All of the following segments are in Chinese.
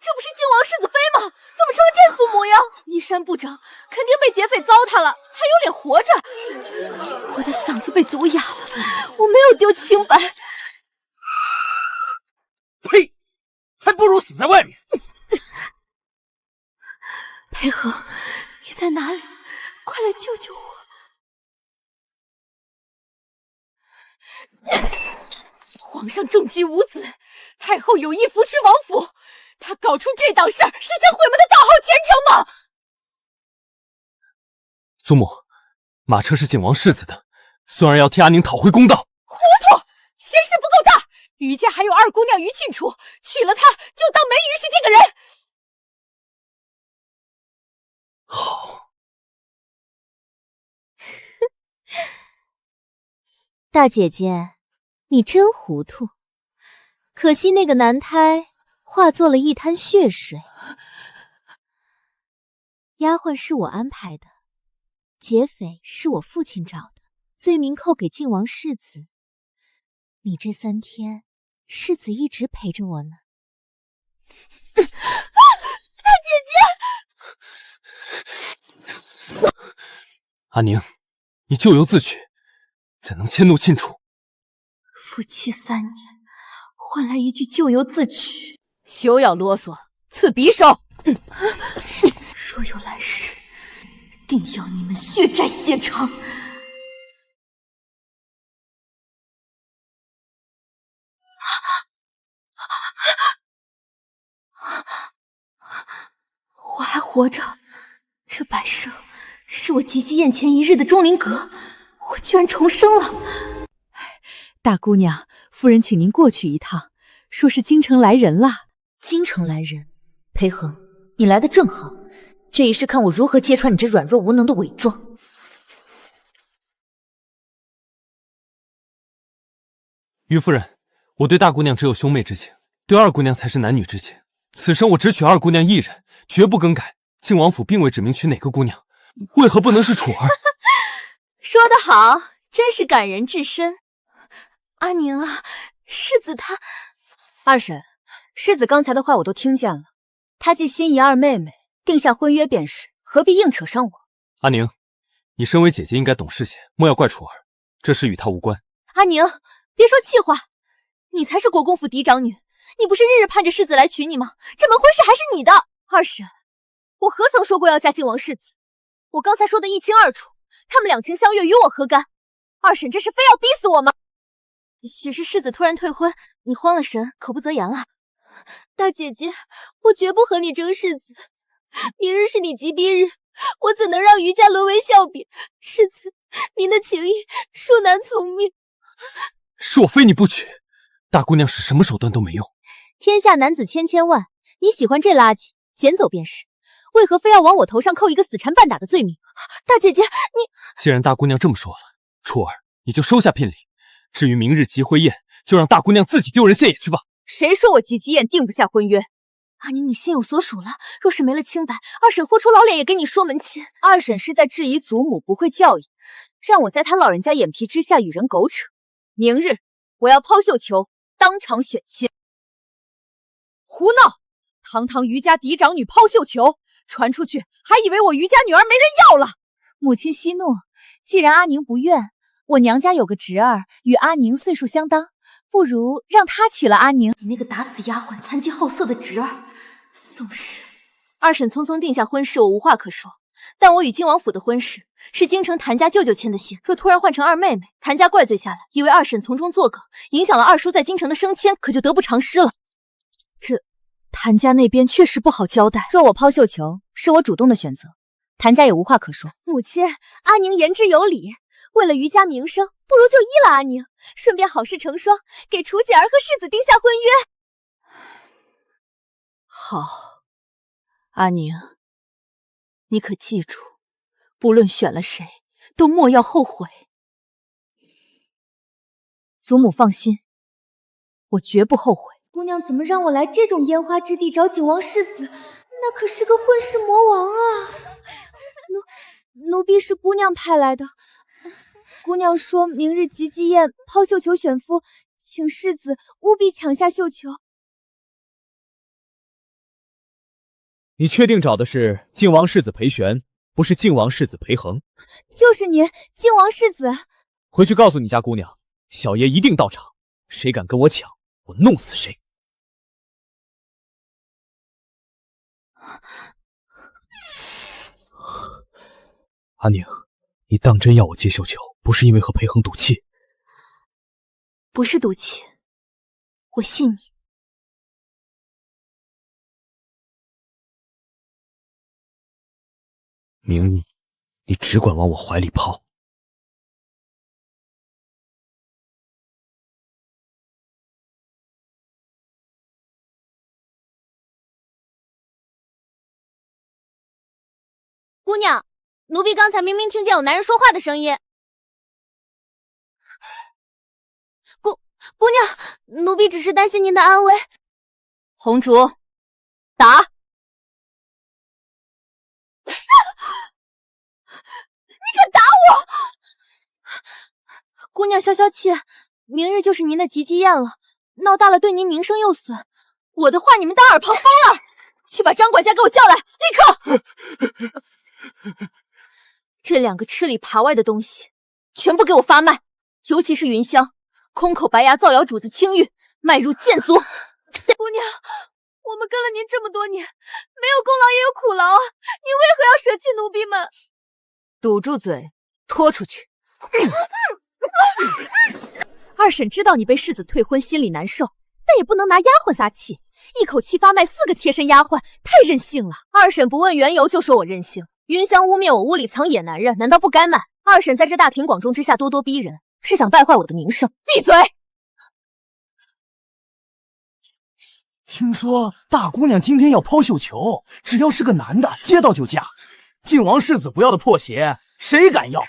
这不是靖王世子妃吗？怎么成了这副模样？衣衫不整，肯定被劫匪糟蹋了，还有脸活着？我的嗓子被毒哑了，我没有丢清白。呸！还不如死在外面。裴恒，你在哪里？快来救救我！皇上重击无子，太后有意扶持王府，他搞出这档事儿，是想毁我们的大好前程吗？祖母，马车是靖王世子的，孙儿要替阿宁讨回公道。糊涂，嫌事不够大。余家还有二姑娘于庆楚，娶了她就当没于是这个人。好。大姐姐，你真糊涂，可惜那个男胎化作了一滩血水。丫鬟是我安排的，劫匪是我父亲找的，罪名扣给靖王世子。你这3天，世子一直陪着我呢。大姐姐，阿宁，你咎由自取，怎能迁怒庆楚？夫妻3年，换来一句咎由自取，休要啰嗦，刺匕首！若有来世，定要你们血债血偿！我还活着，这摆设是我及笄宴前1日的钟灵阁，我居然重生了！大姑娘，夫人请您过去一趟，说是京城来人啦。京城来人，裴恒，你来的正好，这一是看我如何揭穿你这软弱无能的伪装。于夫人，我对大姑娘只有兄妹之情，对二姑娘才是男女之情。此生我只娶二姑娘一人，绝不更改。靖王府并未指明娶哪个姑娘，为何不能是楚儿？说得好，真是感人至深。阿宁啊，世子他……二婶，世子刚才的话我都听见了，他既心仪二妹妹，定下婚约便是，何必硬扯上我？阿宁，你身为姐姐应该懂事些，莫要怪楚儿，这事与她无关。阿宁，别说气话，你才是国公府嫡长女，你不是日日盼着世子来娶你吗？这门婚事还是你的。二婶，我何曾说过要嫁靖王世子？我刚才说的一清二楚，他们两情相悦，与我何干？二婶这是非要逼死我吗？许是世子突然退婚，你慌了神，口不择言了。大姐姐，我绝不和你争世子。明日是你及笄日，我怎能让余家沦为笑柄？世子，您的情意恕难从命。是我非你不娶，大姑娘使什么手段都没用。天下男子千千万，你喜欢这垃圾，捡走便是。为何非要往我头上扣一个死缠半打的罪名？大姐姐，你既然大姑娘这么说了，楚儿你就收下聘礼。至于明日集会宴，就让大姑娘自己丢人现眼去吧。谁说我及笄宴定不下婚约？阿宁，你心有所属了。若是没了清白，二婶豁出老脸也跟你说门亲。二婶是在质疑祖母不会教育，让我在她老人家眼皮之下与人苟扯。明日我要抛绣球，当场选亲。胡闹！堂堂余家嫡长女抛绣球，传出去还以为我余家女儿没人要了。母亲息怒，既然阿宁不愿，我娘家有个侄儿与阿宁岁数相当，不如让他娶了阿宁。你那个打死丫鬟、残疾好色的侄儿，宋氏。二婶匆匆定下婚事，我无话可说。但我与靖王府的婚事是京城谭家舅舅牵的线，若突然换成二妹妹，谭家怪罪下来，以为二婶从中作梗，影响了二叔在京城的升迁，可就得不偿失了。这谭家那边确实不好交代。若我抛绣球，是我主动的选择，谭家也无话可说。母亲，阿宁言之有理，为了余家名声，不如就依了阿宁，顺便好事成双，给楚姐儿和世子定下婚约。好，阿宁，你可记住，不论选了谁，都莫要后悔。祖母放心，我绝不后悔。姑娘怎么让我来这种烟花之地找景王世子？那可是个混世魔王啊！奴婢是姑娘派来的。姑娘说明日及笄宴抛绣球选夫，请世子务必抢下绣球。你确定找的是靖王世子裴玄，不是靖王世子裴恒？就是您，靖王世子。回去告诉你家姑娘，小爷一定到场，谁敢跟我抢，我弄死谁。阿宁，你当真要我接绣球，不是因为和裴恒赌气？不是赌气，我信你。明日你只管往我怀里抛。姑娘，奴婢刚才明明听见有男人说话的声音。姑娘，奴婢只是担心您的安危。红烛，打！你敢打我！姑娘消消气，明日就是您的吉祭宴了，闹大了对您名声有损。我的话你们当耳旁风了？去把张管家给我叫来，立刻！这两个吃里扒外的东西，全部给我发卖！尤其是云香，空口白牙造谣主子清誉，迈入贱族。姑娘，我们跟了您这么多年，没有功劳也有苦劳啊！您为何要舍弃奴婢们？堵住嘴，拖出去！二婶知道你被世子退婚，心里难受，但也不能拿丫鬟撒气，一口气发卖4个贴身丫鬟，太任性了。二婶不问缘由就说我任性，云香污蔑我屋里藏野男人，难道不该卖？二婶在这大庭广众之下咄咄逼人，是想败坏我的名声。闭嘴！听说大姑娘今天要抛绣球，只要是个男的，接到就嫁。靖王世子不要的破鞋，谁敢要？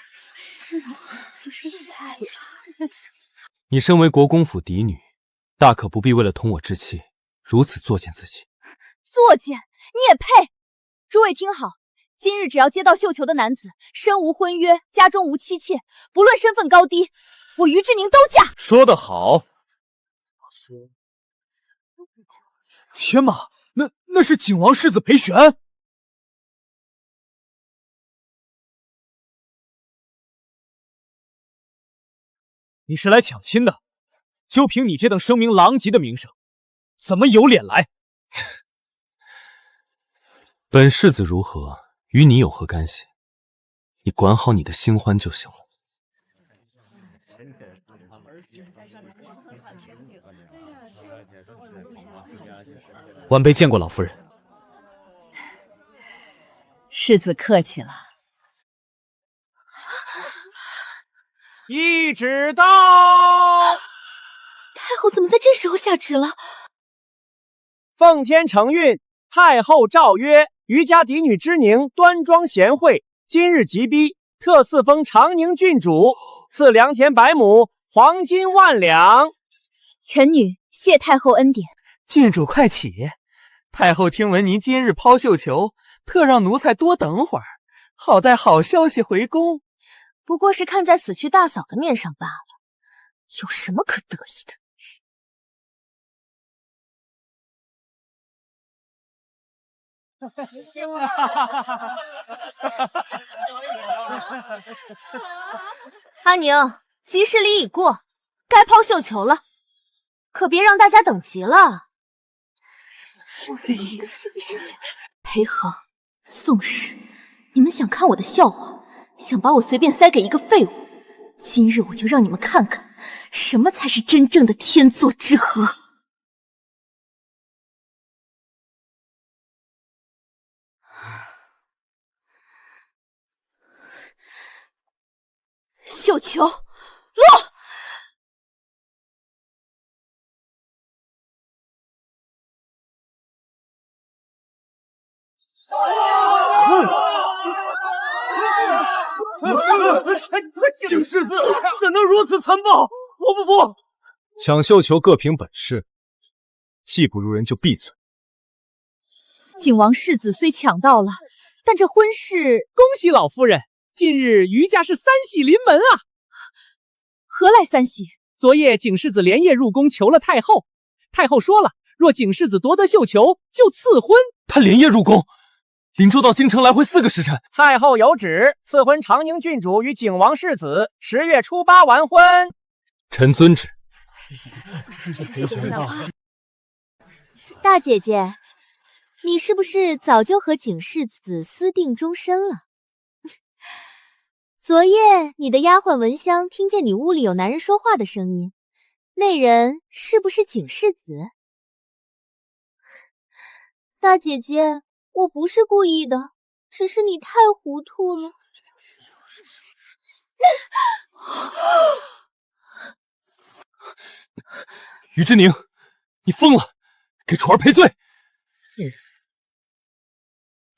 你身为国公府嫡女，大可不必为了同我置气，如此作践自己。作践？你也配？诸位听好，今日只要接到绣球的男子，身无婚约，家中无妻妾，不论身份高低，我于志宁都嫁。说得好！天马，那是景王世子裴玄。你是来抢亲的，就凭你这等声名狼藉的名声，怎么有脸来？本世子如何，与你有何干系？你管好你的新欢就行了。晚辈见过老夫人。世子客气了。懿旨到！太后怎么在这时候下旨了？奉天承运，太后诏曰：余家嫡女之宁端庄贤惠，今日即逼，特赐封长宁郡主，赐良田100亩，黄金1万两。臣女谢太后恩典。郡主快起！太后听闻您今日抛绣球，特让奴才多等会儿，好带好消息回宫。不过是看在死去大嫂的面上罢了，有什么可得意的？阿宁，吉时礼已过，该抛绣球了，可别让大家等急了。裴恒、宋氏，你们想看我的笑话，想把我随便塞给一个废物，今日我就让你们看看，什么才是真正的天作之合。绣球落！景世子怎能如此残暴？服不服？抢绣球各凭本事，技不如人就闭嘴。景王世子虽抢到了，但这婚事……恭喜老夫人，近日余家是3喜临门啊！何来3喜？昨夜景世子连夜入宫求了太后，太后说了，若景世子夺得绣球，就赐婚。他连夜入宫，灵州到京城来回4个时辰。太后有旨，赐婚长宁郡主与景王世子，10月初8完婚。臣遵旨。大姐姐，你是不是早就和景世子私定终身了？昨夜你的丫鬟闻香听见你屋里有男人说话的声音，那人是不是景世子？大姐姐，我不是故意的，只是你太糊涂了。于之宁，你疯了，给楚儿赔罪！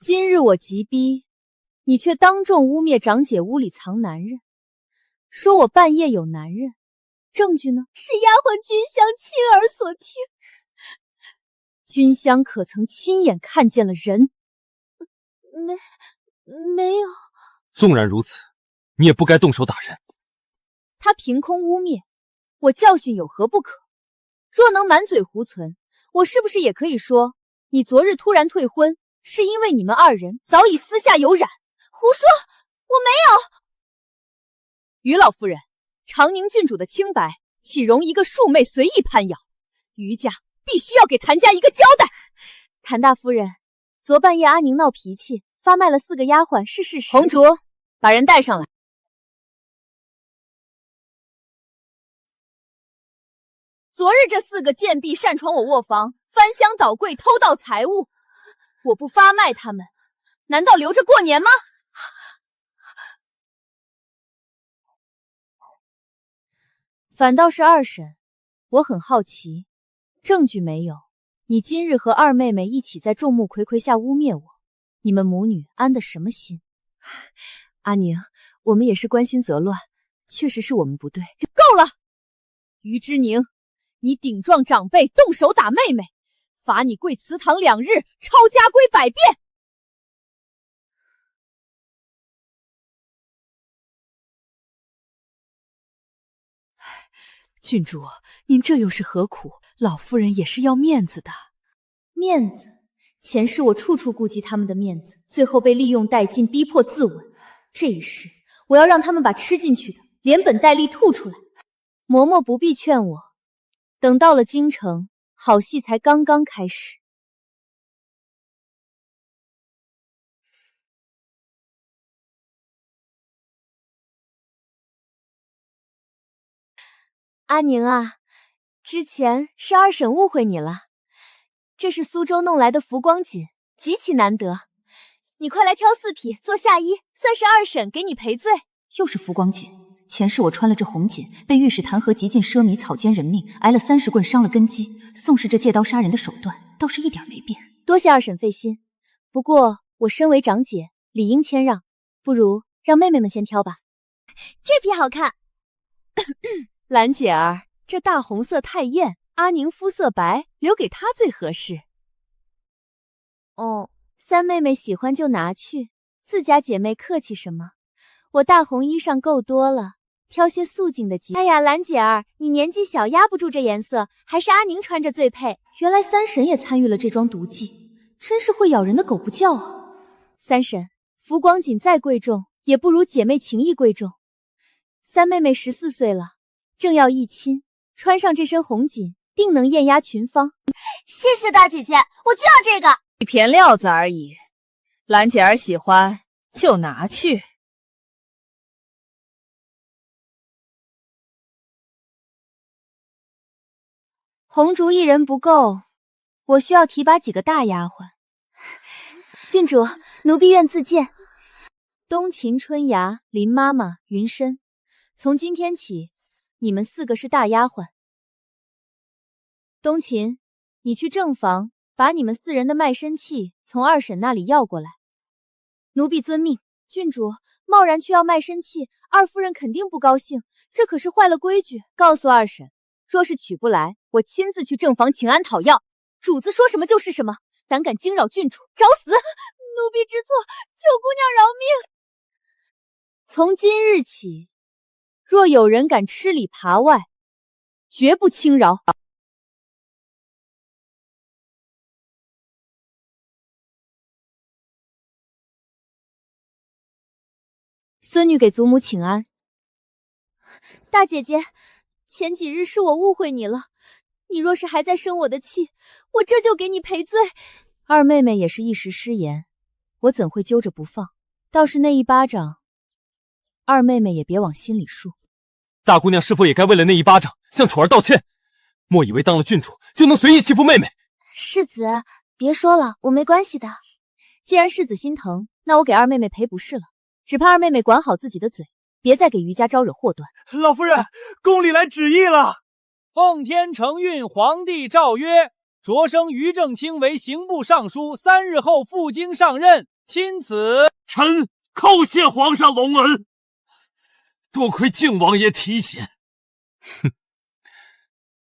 今日我急逼，你却当众污蔑长姐屋里藏男人，说我半夜有男人，证据呢？是丫鬟君香亲耳所听。君香可曾亲眼看见了人？没有。纵然如此，你也不该动手打人。他凭空污蔑，我教训有何不可？若能满嘴胡存，我是不是也可以说，你昨日突然退婚，是因为你们2人早已私下有染？胡说，我没有。于老夫人，长宁郡主的清白，岂容一个庶妹随意攀咬？于家必须要给谭家一个交代。谭大夫人，昨半夜阿宁闹脾气，发卖了4个丫鬟是事实。红烛，把人带上来。昨日这4个贱婢擅闯我卧房，翻箱倒柜，偷盗财物，我不发卖他们，难道留着过年吗？反倒是2审，我很好奇，证据没有，你今日和2妹妹一起在众目睽睽下污蔑我，你们母女安的什么心？阿宁，我们也是关心则乱，确实是我们不对。够了！于之宁，你顶撞长辈，动手打妹妹，罚你跪祠堂2日，抄家规100遍。郡主，您这又是何苦？老夫人也是要面子的。面子？前世我处处顾及他们的面子，最后被利用殆尽，逼迫自刎。这一世，我要让他们把吃进去的连本带利吐出来。嬷嬷不必劝我，等到了京城，好戏才刚刚开始。阿宁啊，之前是2审误会你了，这是苏州弄来的浮光锦，极其难得。你快来挑4匹做下衣，算是2审给你赔罪。又是浮光锦，前世我穿了这红锦，被御史弹劾极尽奢靡，草菅人命，挨了30棍，伤了根基。宋氏这借刀杀人的手段，倒是一点没变。多谢2审费心，不过我身为长姐，理应谦让，不如让妹妹们先挑吧。这匹好看。兰姐儿，这大红色太艳，阿宁肤色白，留给她最合适。哦，3妹妹喜欢就拿去，自家姐妹客气什么？我大红衣裳够多了，挑些素净的吉。哎呀，兰姐儿，你年纪小，压不住这颜色，还是阿宁穿着最配。原来3婶也参与了这桩毒计，真是会咬人的狗不叫啊！3婶，浮光锦再贵重，也不如姐妹情谊贵重。3妹妹14岁了，正要议亲，穿上这身红锦，定能艳压群芳。谢谢大姐姐，我就要这个。一片料子而已，兰姐儿喜欢就拿去。红烛1人不够，我需要提拔几个大丫鬟。郡主，奴婢愿自荐。冬芹、春芽、林妈妈、云深，从今天起，你们4个是大丫鬟。冬芹，你去正房把你们4人的卖身契从2婶那里要过来。奴婢遵命。郡主，贸然去要卖身契，2夫人肯定不高兴，这可是坏了规矩。告诉2婶，若是取不来，我亲自去正房请安讨要。主子说什么就是什么，胆敢惊扰郡主，找死！奴婢知错，求姑娘饶命。从今日起，若有人敢吃里扒外，绝不轻饶。孙女给祖母请安。大姐姐，前几日是我误会你了，你若是还在生我的气，我这就给你赔罪。二妹妹也是一时失言，我怎会揪着不放？倒是那一巴掌，二妹妹也别往心里数。大姑娘是否也该为了那一巴掌向楚儿道歉？莫以为当了郡主就能随意欺负妹妹。世子，别说了，我没关系的。既然世子心疼，那我给二妹妹赔不是了。只怕二妹妹管好自己的嘴，别再给余家招惹祸端。老夫人，宫里来旨意了。奉天承运，皇帝诏曰：擢升于正卿为刑部尚书，3日后赴京上任。钦此。臣叩谢皇上隆恩，多亏靖王爷提携。哼，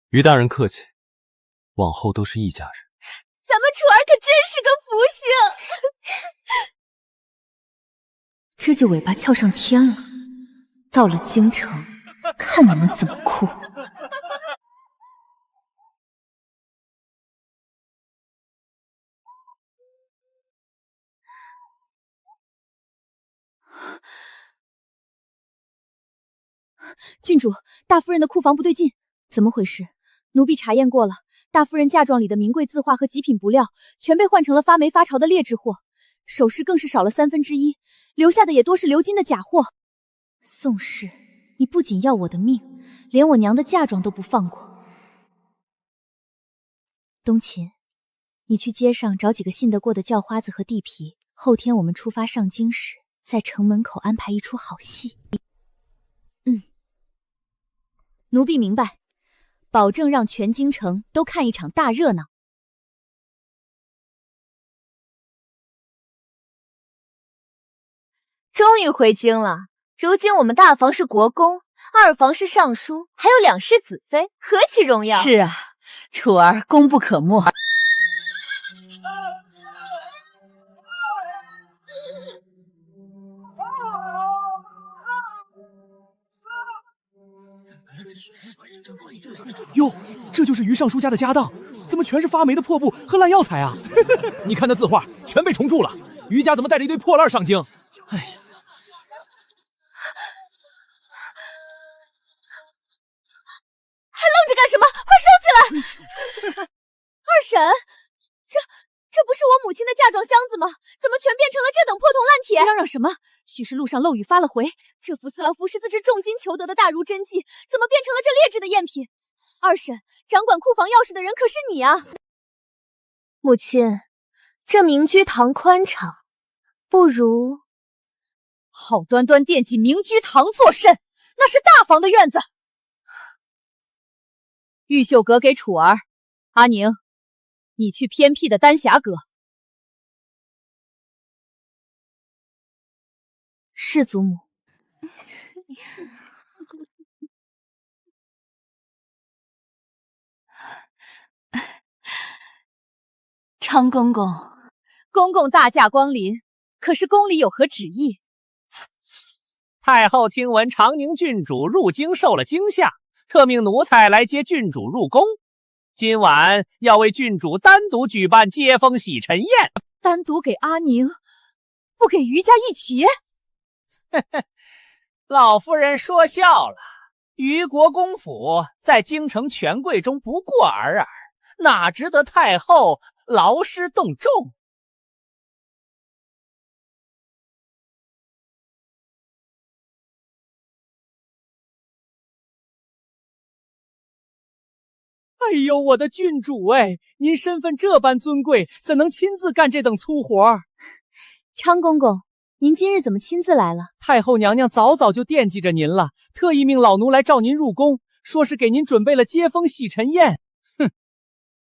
于大人客气，往后都是一家人。咱们楚儿可真是个福星。这就尾巴翘上天了。到了京城，看你们怎么哭。郡主，大夫人的库房不对劲，怎么回事？奴婢查验过了，大夫人嫁妆里的名贵字画和极品布料全被换成了发霉发潮的劣质货，首饰更是少了1/3，留下的也多是鎏金的假货。宋氏，你不仅要我的命，连我娘的嫁妆都不放过。冬琴，你去街上找几个信得过的叫花子和地皮，后天我们出发上京时，在城门口安排一出好戏。奴婢明白，保证让全京城都看一场大热闹。终于回京了。如今我们大房是国公，二房是尚书，还有2世子妃，何其荣耀！是啊，楚儿功不可没。哟，这就是于尚书家的家当，怎么全是发霉的破布和烂药材啊？你看那字画全被重铸了，于家怎么带着一堆破烂上京？哎呀！还愣着干什么？快收起来！二婶，这不是我母亲的嫁妆箱子吗？怎么全变成了这等破铜烂铁？嚷嚷什么？许是路上漏雨发了回。这幅斯劳夫十字之重金求得的大如真迹，怎么变成了这劣质的赝品？二婶，掌管库房钥匙的人可是你啊！母亲，这明居堂宽敞，不如……好端端惦记明居堂作甚？那是大房的院子。玉秀阁给楚儿，阿宁，你去偏僻的丹霞阁。是祖母。昌公公，公公大驾光临，可是宫里有何旨意？太后听闻长宁郡主入京受了惊吓，特命奴才来接郡主入宫。今晚要为郡主单独举办接风洗尘宴，单独给阿宁，不给余家一起？老夫人说笑了，于国公府在京城权贵中不过尔尔，哪值得太后劳师动众？哎呦，我的郡主哎，您身份这般尊贵，怎能亲自干这等粗活？昌公公，您今日怎么亲自来了？太后娘娘早早就惦记着您了，特意命老奴来召您入宫，说是给您准备了接风洗尘宴。哼，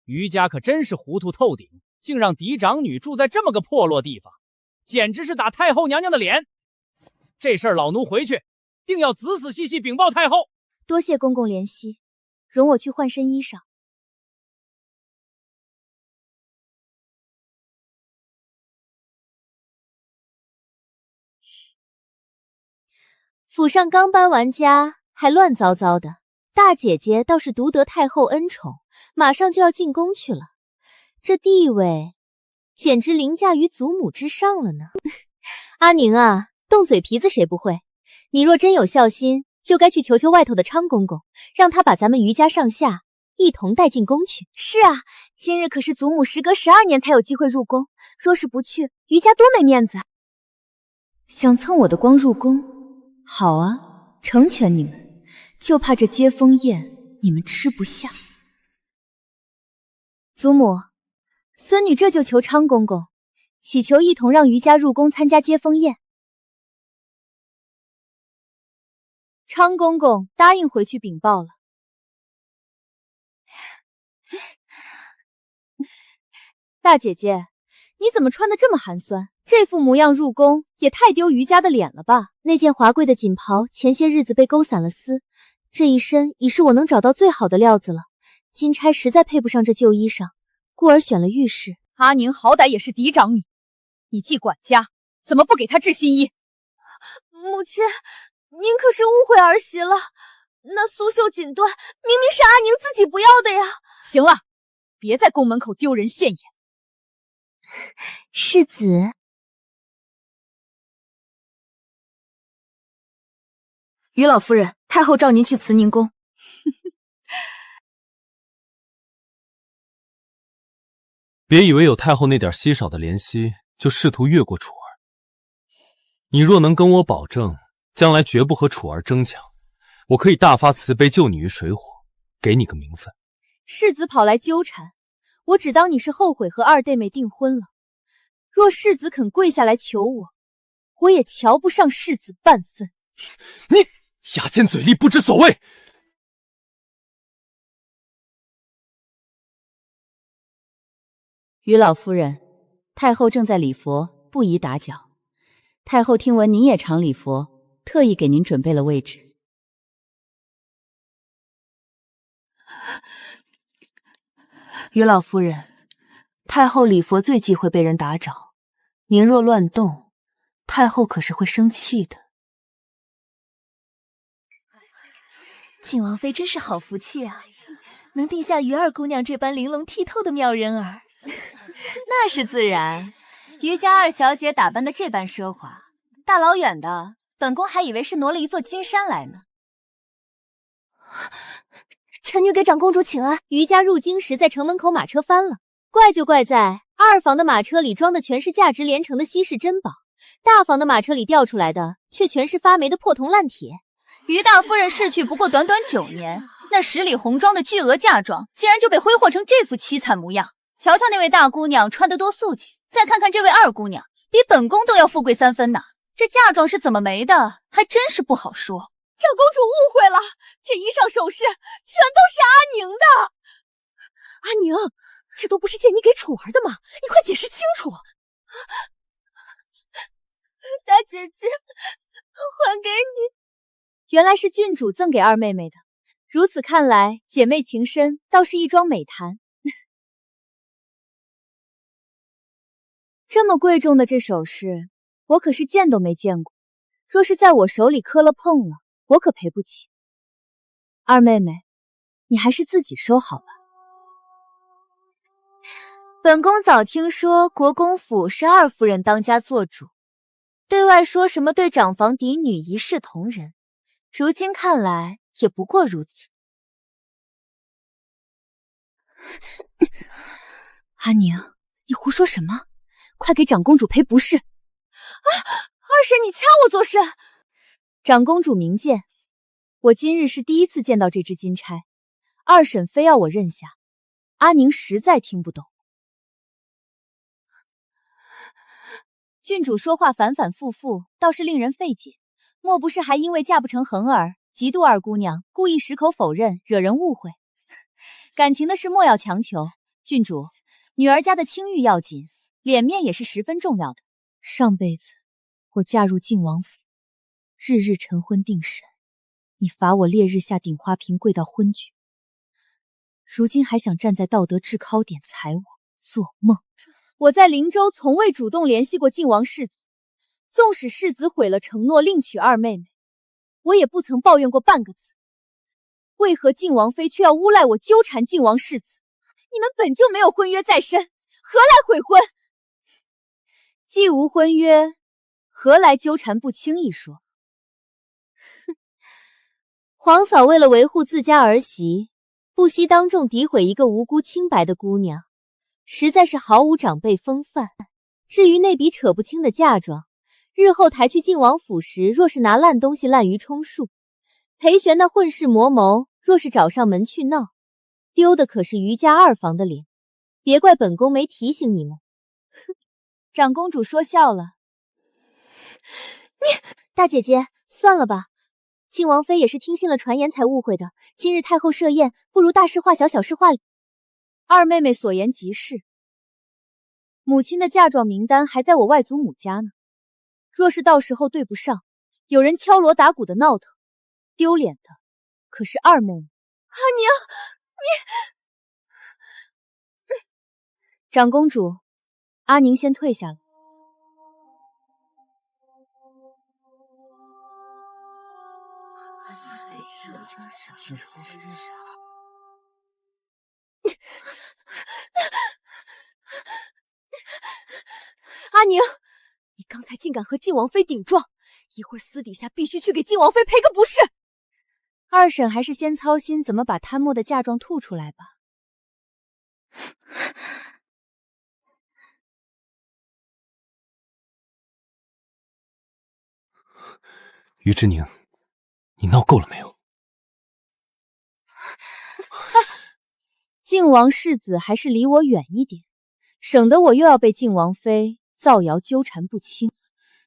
余家可真是糊涂透顶，竟让嫡长女住在这么个破落地方，简直是打太后娘娘的脸。这事儿老奴回去定要仔仔细细禀报太后。多谢公公怜惜，容我去换身衣裳。府上刚搬完家，还乱糟糟的。大姐姐倒是独得太后恩宠，马上就要进宫去了，这地位简直凌驾于祖母之上了呢。阿宁啊，动嘴皮子谁不会？你若真有孝心，就该去求求外头的昌公公，让他把咱们余家上下一同带进宫去。是啊，今日可是祖母时隔12年才有机会入宫，若是不去，余家多没面子。想蹭我的光入宫？好啊，成全你们，就怕这接风宴你们吃不下。祖母，孙女这就求昌公公，祈求一同让余家入宫参加接风宴。昌公公答应回去禀报了。大姐姐，你怎么穿得这么寒酸？这副模样入宫也太丢余家的脸了吧？那件华贵的锦袍前些日子被勾散了丝，这一身已是我能找到最好的料子了。金钗实在配不上这旧衣裳，故而选了御饰。阿宁好歹也是嫡长女，你继管家，怎么不给她制新衣？母亲，您可是误会儿媳了。那苏绣锦缎明明是阿宁自己不要的呀。行了，别在宫门口丢人现眼。世子，于老夫人，太后召您去慈宁宫。别以为有太后那点稀少的怜惜，就试图越过楚儿。你若能跟我保证，将来绝不和楚儿争抢，我可以大发慈悲救你于水火，给你个名分。世子跑来纠缠，我只当你是后悔和二弟妹订婚了。若世子肯跪下来求我，我也瞧不上世子半分。你牙尖嘴利，不知所谓。于老夫人，太后正在礼佛，不宜打搅。太后听闻您也常礼佛，特意给您准备了位置。于老夫人，太后礼佛最忌讳被人打扰，您若乱动，太后可是会生气的。靖王妃真是好福气啊，能定下于二姑娘这般玲珑剔透的妙人儿。那是自然，余家二小姐打扮的这般奢华，大老远的，本宫还以为是挪了一座金山来呢。臣女给长公主请安。余家入京时在城门口马车翻了，怪就怪在二房的马车里装的全是价值连城的稀世珍宝，大房的马车里调出来的却全是发霉的破铜烂铁。余大夫人逝去不过短短9年，那10里红妆的巨额嫁妆，竟然就被挥霍成这副凄惨模样。瞧瞧那位大姑娘穿得多素净，再看看这位二姑娘，比本宫都要富贵3分呢。这嫁妆是怎么没的，还真是不好说。长公主误会了，这衣裳首饰全都是阿宁的。阿宁，这都不是借你给楚儿的吗？你快解释清楚。大姐姐，还给你。原来是郡主赠给二妹妹的，如此看来，姐妹情深，倒是一桩美谈。这么贵重的这首饰，我可是见都没见过。若是在我手里磕了碰了，我可赔不起。二妹妹，你还是自己收好吧。本宫早听说国公府是二夫人当家做主，对外说什么对长房嫡女一视同仁，如今看来也不过如此。阿宁，你胡说什么？快给长公主赔不是！二婶，你掐我做甚？长公主明鉴，我今日是第一次见到这只金钗，二婶非要我认下，阿宁实在听不懂。郡主说话反反复复，倒是令人费解，莫不是还因为嫁不成恒儿，嫉妒二姑娘，故意矢口否认，惹人误会？感情的事莫要强求，郡主，女儿家的清誉要紧，脸面也是十分重要的。上辈子我嫁入靖王府，日日晨昏定神，你罚我烈日下顶花瓶跪到昏厥，如今还想站在道德制高点踩我，做梦！我在灵州从未主动联系过靖王世子，纵使世子毁了承诺另娶二妹妹，我也不曾抱怨过半个字。为何靖王妃却要诬赖我纠缠靖王世子？你们本就没有婚约在身，何来悔婚？既无婚约，何来纠缠不清一说？皇嫂为了维护自家儿媳，不惜当众诋毁一个无辜清白的姑娘，实在是毫无长辈风范。至于那笔扯不清的嫁妆，日后抬去靖王府时，若是拿烂东西滥竽充数，裴玄那混世魔谋若是找上门去闹，丢的可是余家二房的脸。别怪本宫没提醒你们。哼，长公主说笑了。大姐姐，算了吧。靖王妃也是听信了传言才误会的。今日太后设宴，不如大事化小，小事化了。二妹妹所言极是。母亲的嫁妆名单还在我外祖母家呢，若是到时候对不上，有人敲锣打鼓的闹腾，丢脸的可是二妹妹。阿宁，长公主，阿宁先退下了。阿宁，你刚才竟敢和靖王妃顶撞，一会儿私底下必须去给靖王妃赔个不是。二婶还是先操心怎么把贪墨的嫁妆吐出来吧。于之宁，你闹够了没有？靖王世子还是离我远一点，省得我又要被靖王妃造谣纠缠不清。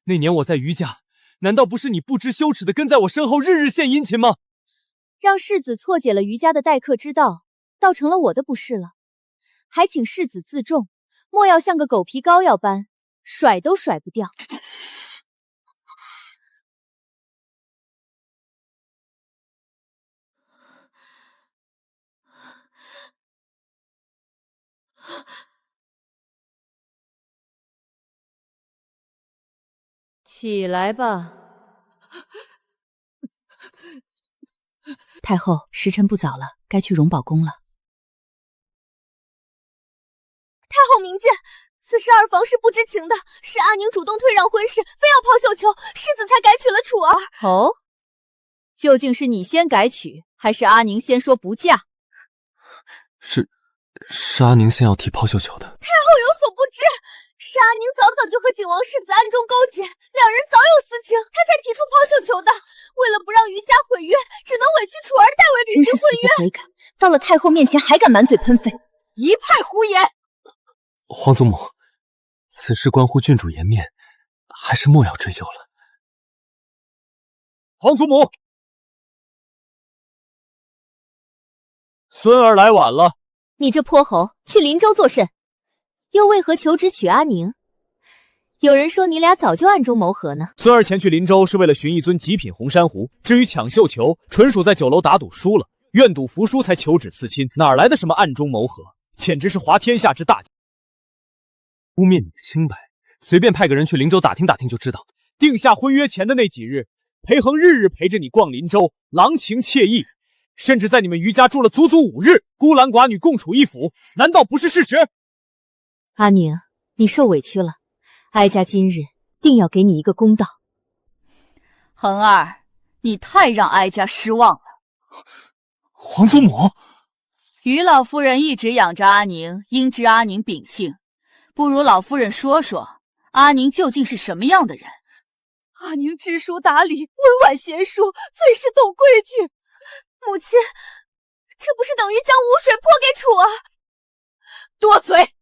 那年我在余家，难道不是你不知羞耻的跟在我身后日日献殷勤吗？让世子错解了余家的待客之道，倒成了我的不是了。还请世子自重，莫要像个狗皮膏药般甩都甩不掉。起来吧。太后，时辰不早了，该去荣宝宫了。太后明鉴，此事二房是不知情的，是阿宁主动退让婚事，非要抛绣球，世子才改娶了楚儿。哦，究竟是你先改娶，还是阿宁先说不嫁？是阿宁先要提抛绣球的。太后有所不知，是阿宁早就和景王世子暗中勾结，两人早有私情，他才提出抛绣球的。为了不让余家毁约，只能委屈楚儿代为履行婚约。真是死不悔改，到了太后面前还敢满嘴喷废，一派胡言！皇祖母，此事关乎郡主颜面，还是莫要追究了。皇祖母，孙儿来晚了。你这泼猴，去林州作甚？又为何求旨娶阿宁？有人说你俩早就暗中谋合呢。孙儿前去林州是为了寻一尊极品红珊瑚，至于抢绣球，纯属在酒楼打赌输了，愿赌服输才求旨刺亲，哪来的什么暗中谋合？简直是滑天下之大稽！污蔑你的清白，随便派个人去林州打听打听就知道。定下婚约前的那几日，裴恒日日陪着你逛林州，郎情妾意，甚至在你们余家住了足足5日，孤男寡女共处一府，难道不是事实？阿宁，你受委屈了，哀家今日定要给你一个公道。恒儿，你太让哀家失望了。皇祖母，于老夫人一直养着阿宁，应知阿宁秉性，不如老夫人说说，阿宁究竟是什么样的人？阿宁知书达理，温婉贤淑，最是懂规矩。母亲，这不是等于将污水泼给楚儿？多嘴！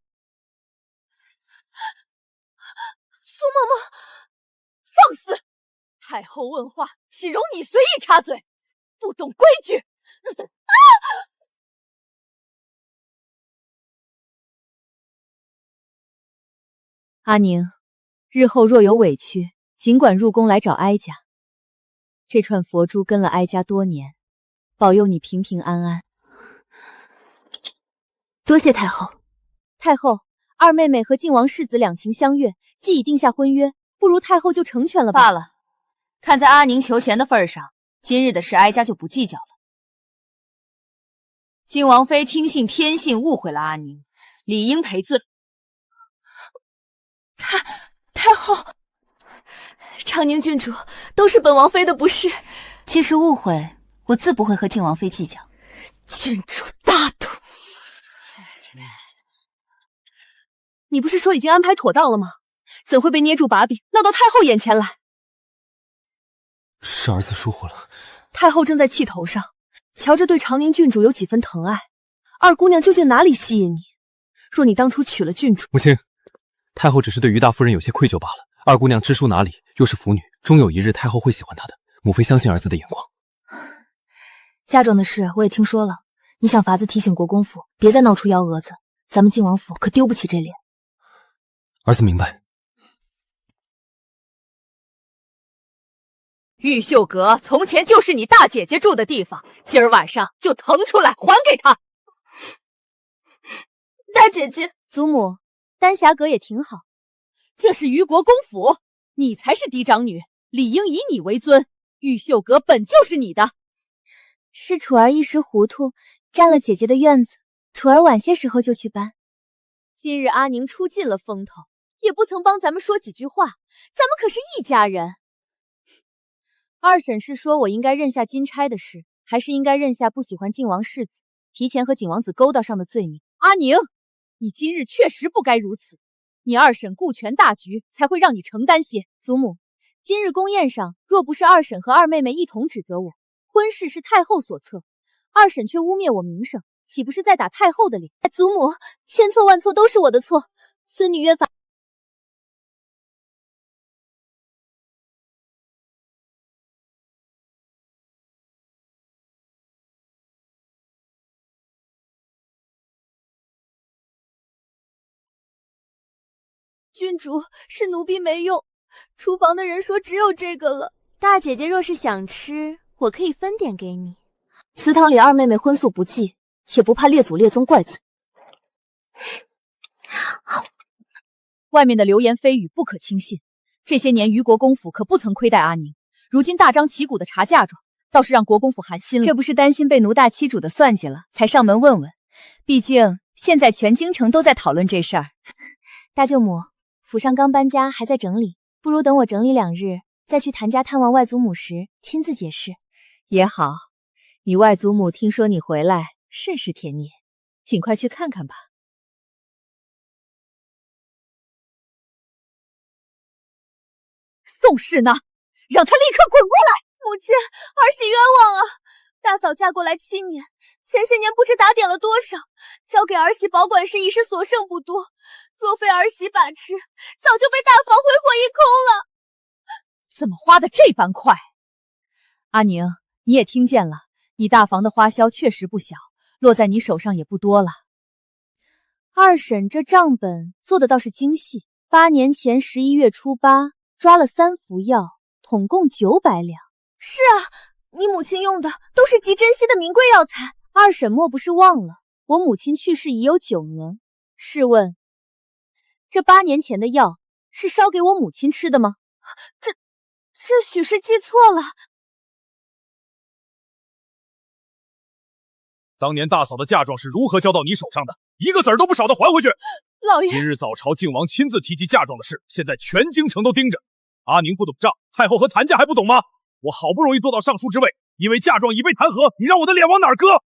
苏嬷嬷，放肆！太后问话，岂容你随意插嘴？不懂规矩！阿宁，日后若有委屈，尽管入宫来找哀家。这串佛珠跟了哀家多年，保佑你平平安安。多谢太后。太后，二妹妹和靖王世子两情相悦，既已定下婚约，不如太后就成全了吧。罢了，看在阿宁求钱的份上，今日的事哀家就不计较了。靖王妃听信偏信，误会了阿宁，理应赔罪。太后，长宁郡主，都是本王妃的不是。既是误会，我自不会和靖王妃计较。郡主大度，你不是说已经安排妥当了吗？怎会被捏住把柄，闹到太后眼前来？是儿子疏忽了。太后正在气头上，瞧着对长宁郡主有几分疼爱，二姑娘究竟哪里吸引你？若你当初娶了郡主，母亲，太后只是对于大夫人有些愧疚罢了。二姑娘知书达理，又是腐女，终有一日太后会喜欢她的。母妃相信儿子的眼光。嫁妆的事我也听说了，你想法子提醒国公府，别再闹出幺蛾子，咱们靖王府可丢不起这脸。儿子明白。玉秀阁从前就是你大姐姐住的地方，今儿晚上就腾出来还给她。大姐姐，祖母，丹霞阁也挺好。这是于国公府，你才是嫡长女，理应以你为尊。玉秀阁本就是你的。是楚儿一时糊涂，占了姐姐的院子，楚儿晚些时候就去搬。今日阿宁出尽了风头，也不曾帮咱们说几句话，咱们可是一家人。二婶是说我应该认下金钗的事，还是应该认下不喜欢靖王世子，提前和景王子勾搭上的罪名？阿宁，你今日确实不该如此。你二婶顾全大局，才会让你承担些。祖母，今日宫宴上，若不是二婶和二妹妹一同指责我，婚事是太后所策，二婶却污蔑我名声，岂不是在打太后的脸？祖母，千错万错都是我的错，孙女愿罚。郡主，是奴婢没用，厨房的人说只有这个了。大姐姐若是想吃，我可以分点给你。祠堂里二妹妹荤素不忌，也不怕列祖列宗怪罪。外面的流言蜚语不可轻信，这些年于国公府可不曾亏待阿宁，如今大张旗鼓的查嫁妆，倒是让国公府寒心了。这不是担心被奴大欺主的算计了，才上门问问。毕竟现在全京城都在讨论这事儿。大舅母，府上刚搬家，还在整理，不如等我整理2日，再去谭家探望外祖母时亲自解释。也好，你外祖母听说你回来，甚是甜念，尽快去看看吧。宋氏呢？让他立刻滚过来！母亲，儿媳冤枉啊！大嫂嫁过来7年，前些年不知打点了多少，交给儿媳保管事已是所剩不多。若非儿媳把持，早就被大房挥霍一空了。怎么花的这般快？阿宁，你也听见了，你大房的花销确实不小，落在你手上也不多了。二婶这账本做的倒是精细，8年前11月初8抓了3服药，统共900两。是啊，你母亲用的都是极珍稀的名贵药材。二婶莫不是忘了，我母亲去世已有9年，试问这8年前的药是烧给我母亲吃的吗？这许是记错了。当年大嫂的嫁妆是如何交到你手上的？一个子儿都不少的还回去！老爷，今日早朝靖王亲自提及嫁妆的事，现在全京城都盯着。阿宁不懂账，太后和谭家还不懂吗？我好不容易做到尚书之位，因为嫁妆已被弹劾，你让我的脸往哪儿搁？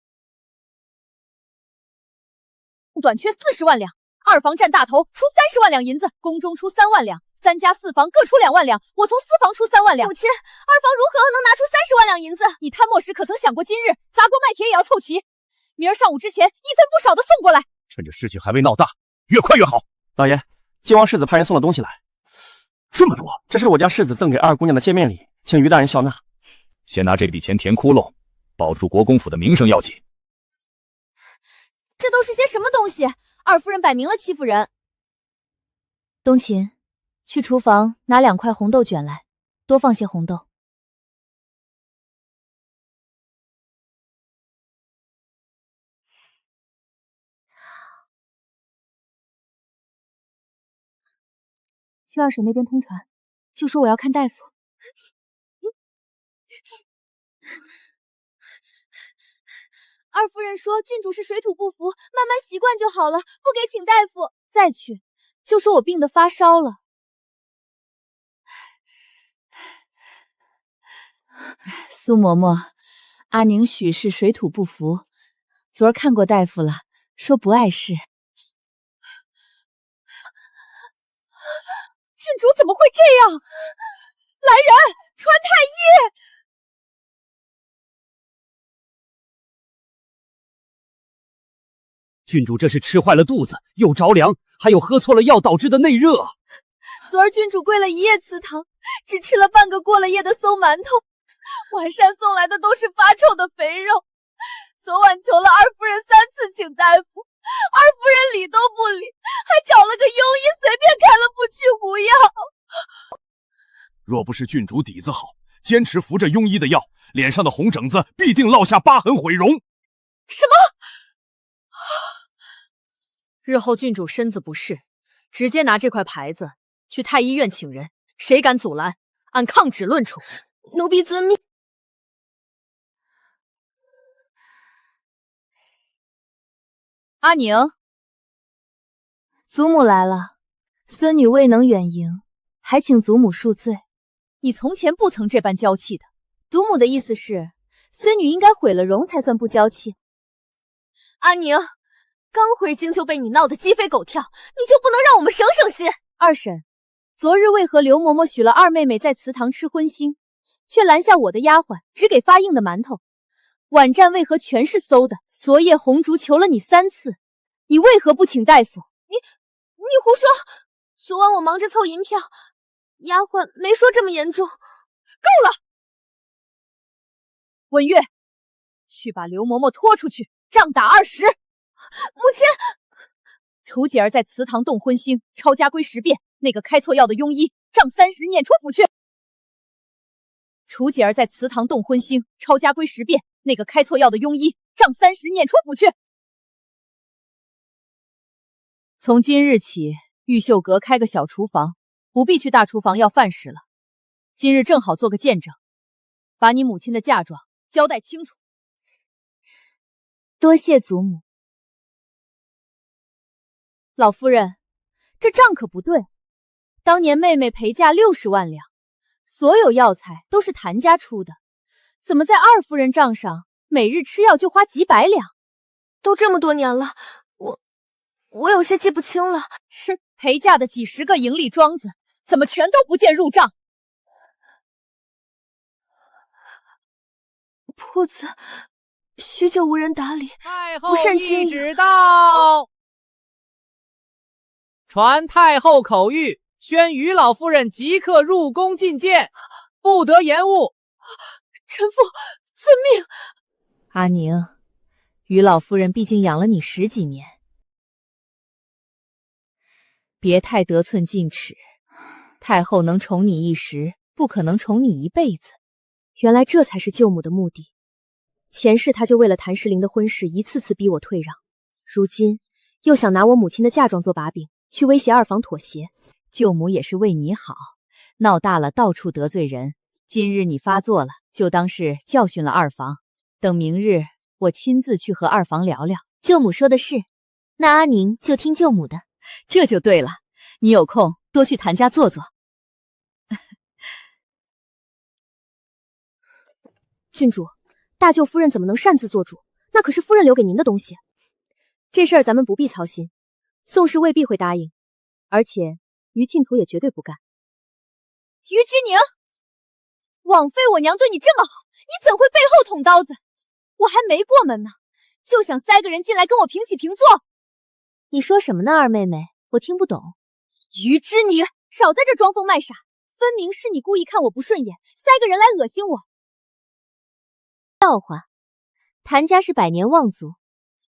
短缺40万两，二房占大头，出30万两银子，宫中出3万两，3家4房各出2万两，我从私房出3万两。母亲，二房如何能拿出30万两银子？你贪墨时可曾想过，今日砸锅卖铁也要凑齐？明儿上午之前，一分不少的送过来。趁着事情还未闹大，越快越好。老爷，靖王世子派人送了东西来，这么多，这是我家世子赠给二姑娘的见面礼，请于大人笑纳。先拿这笔钱填窟窿，保住国公府的名声要紧。这都是些什么东西？二夫人摆明了欺负人。冬琴，去厨房拿2块红豆卷来，多放些红豆。去二婶那边通传，就说我要看大夫。二夫人说郡主是水土不服，慢慢习惯就好了，不给请大夫。再去，就说我病得发烧了。苏嬷嬷，阿宁许是水土不服，昨儿看过大夫了，说不碍事。郡主怎么会这样？来人，传太医！郡主这是吃坏了肚子，又着凉，还有喝错了药导致的内热。昨儿郡主跪了一夜祠堂，只吃了半个过了夜的馊馒头，晚膳送来的都是发臭的肥肉。昨晚求了二夫人3次请大夫，二夫人理都不理，还找了个庸医随便开了副去骨药。若不是郡主底子好，坚持服着庸医的药，脸上的红疹子必定落下疤痕毁容。什么？日后郡主身子不适，直接拿这块牌子去太医院请人，谁敢阻拦，按抗旨论处。奴婢遵命。阿宁，祖母来了，孙女未能远迎，还请祖母恕罪。你从前不曾这般娇气的。祖母的意思是，孙女应该毁了容才算不娇气。阿宁，刚回京就被你闹得鸡飞狗跳，你就不能让我们省省心？二婶，昨日为何刘嬷嬷许了二妹妹在祠堂吃荤腥，却拦下我的丫鬟只给发硬的馒头？晚膳为何全是馊的？昨夜红烛求了你3次，你为何不请大夫？你胡说！昨晚我忙着凑银票，丫鬟没说这么严重。够了！文月，去把刘嬷嬷拖出去，杖打20。母亲，楚姐儿在祠堂动荤腥，抄家规10遍，那个开错药的庸医，杖30，撵出府去。楚姐儿在祠堂动荤腥，抄家规10遍，那个开错药的庸医，杖30，撵出府去。从今日起，玉秀阁开个小厨房，不必去大厨房要饭食了。今日正好做个见证，把你母亲的嫁妆交代清楚。多谢祖母。老夫人，这账可不对。当年妹妹陪嫁60万两，所有药材都是谭家出的，怎么在二夫人账上每日吃药就花几百两？都这么多年了，我有些记不清了。哼，陪嫁的几10个盈利庄子，怎么全都不见入账？铺子许久无人打理，太后不善经营。旨到，传太后口谕，宣于老夫人即刻入宫觐见，不得延误。臣妇遵命。阿宁，于老夫人毕竟养了你10几年，别太得寸进尺。太后能宠你一时，不可能宠你一辈子。原来这才是舅母的目的。前世她就为了谭石林的婚事一次次逼我退让，如今又想拿我母亲的嫁妆做把柄，去威胁二房妥协。舅母也是为你好，闹大了到处得罪人。今日你发作了，就当是教训了二房。等明日我亲自去和二房聊聊。舅母说的是，那阿宁就听舅母的。这就对了，你有空多去谭家坐坐。郡主，大舅夫人怎么能擅自做主？那可是夫人留给您的东西。这事儿咱们不必操心，宋氏未必会答应，而且于庆楚也绝对不干。于之宁，枉费我娘对你这么好，你怎会背后捅刀子？我还没过门呢，就想塞个人进来跟我平起平坐。你说什么呢，二妹妹？我听不懂。于之宁，少在这装疯卖傻，分明是你故意看我不顺眼，塞个人来恶心我。笑话，谭家是百年望族，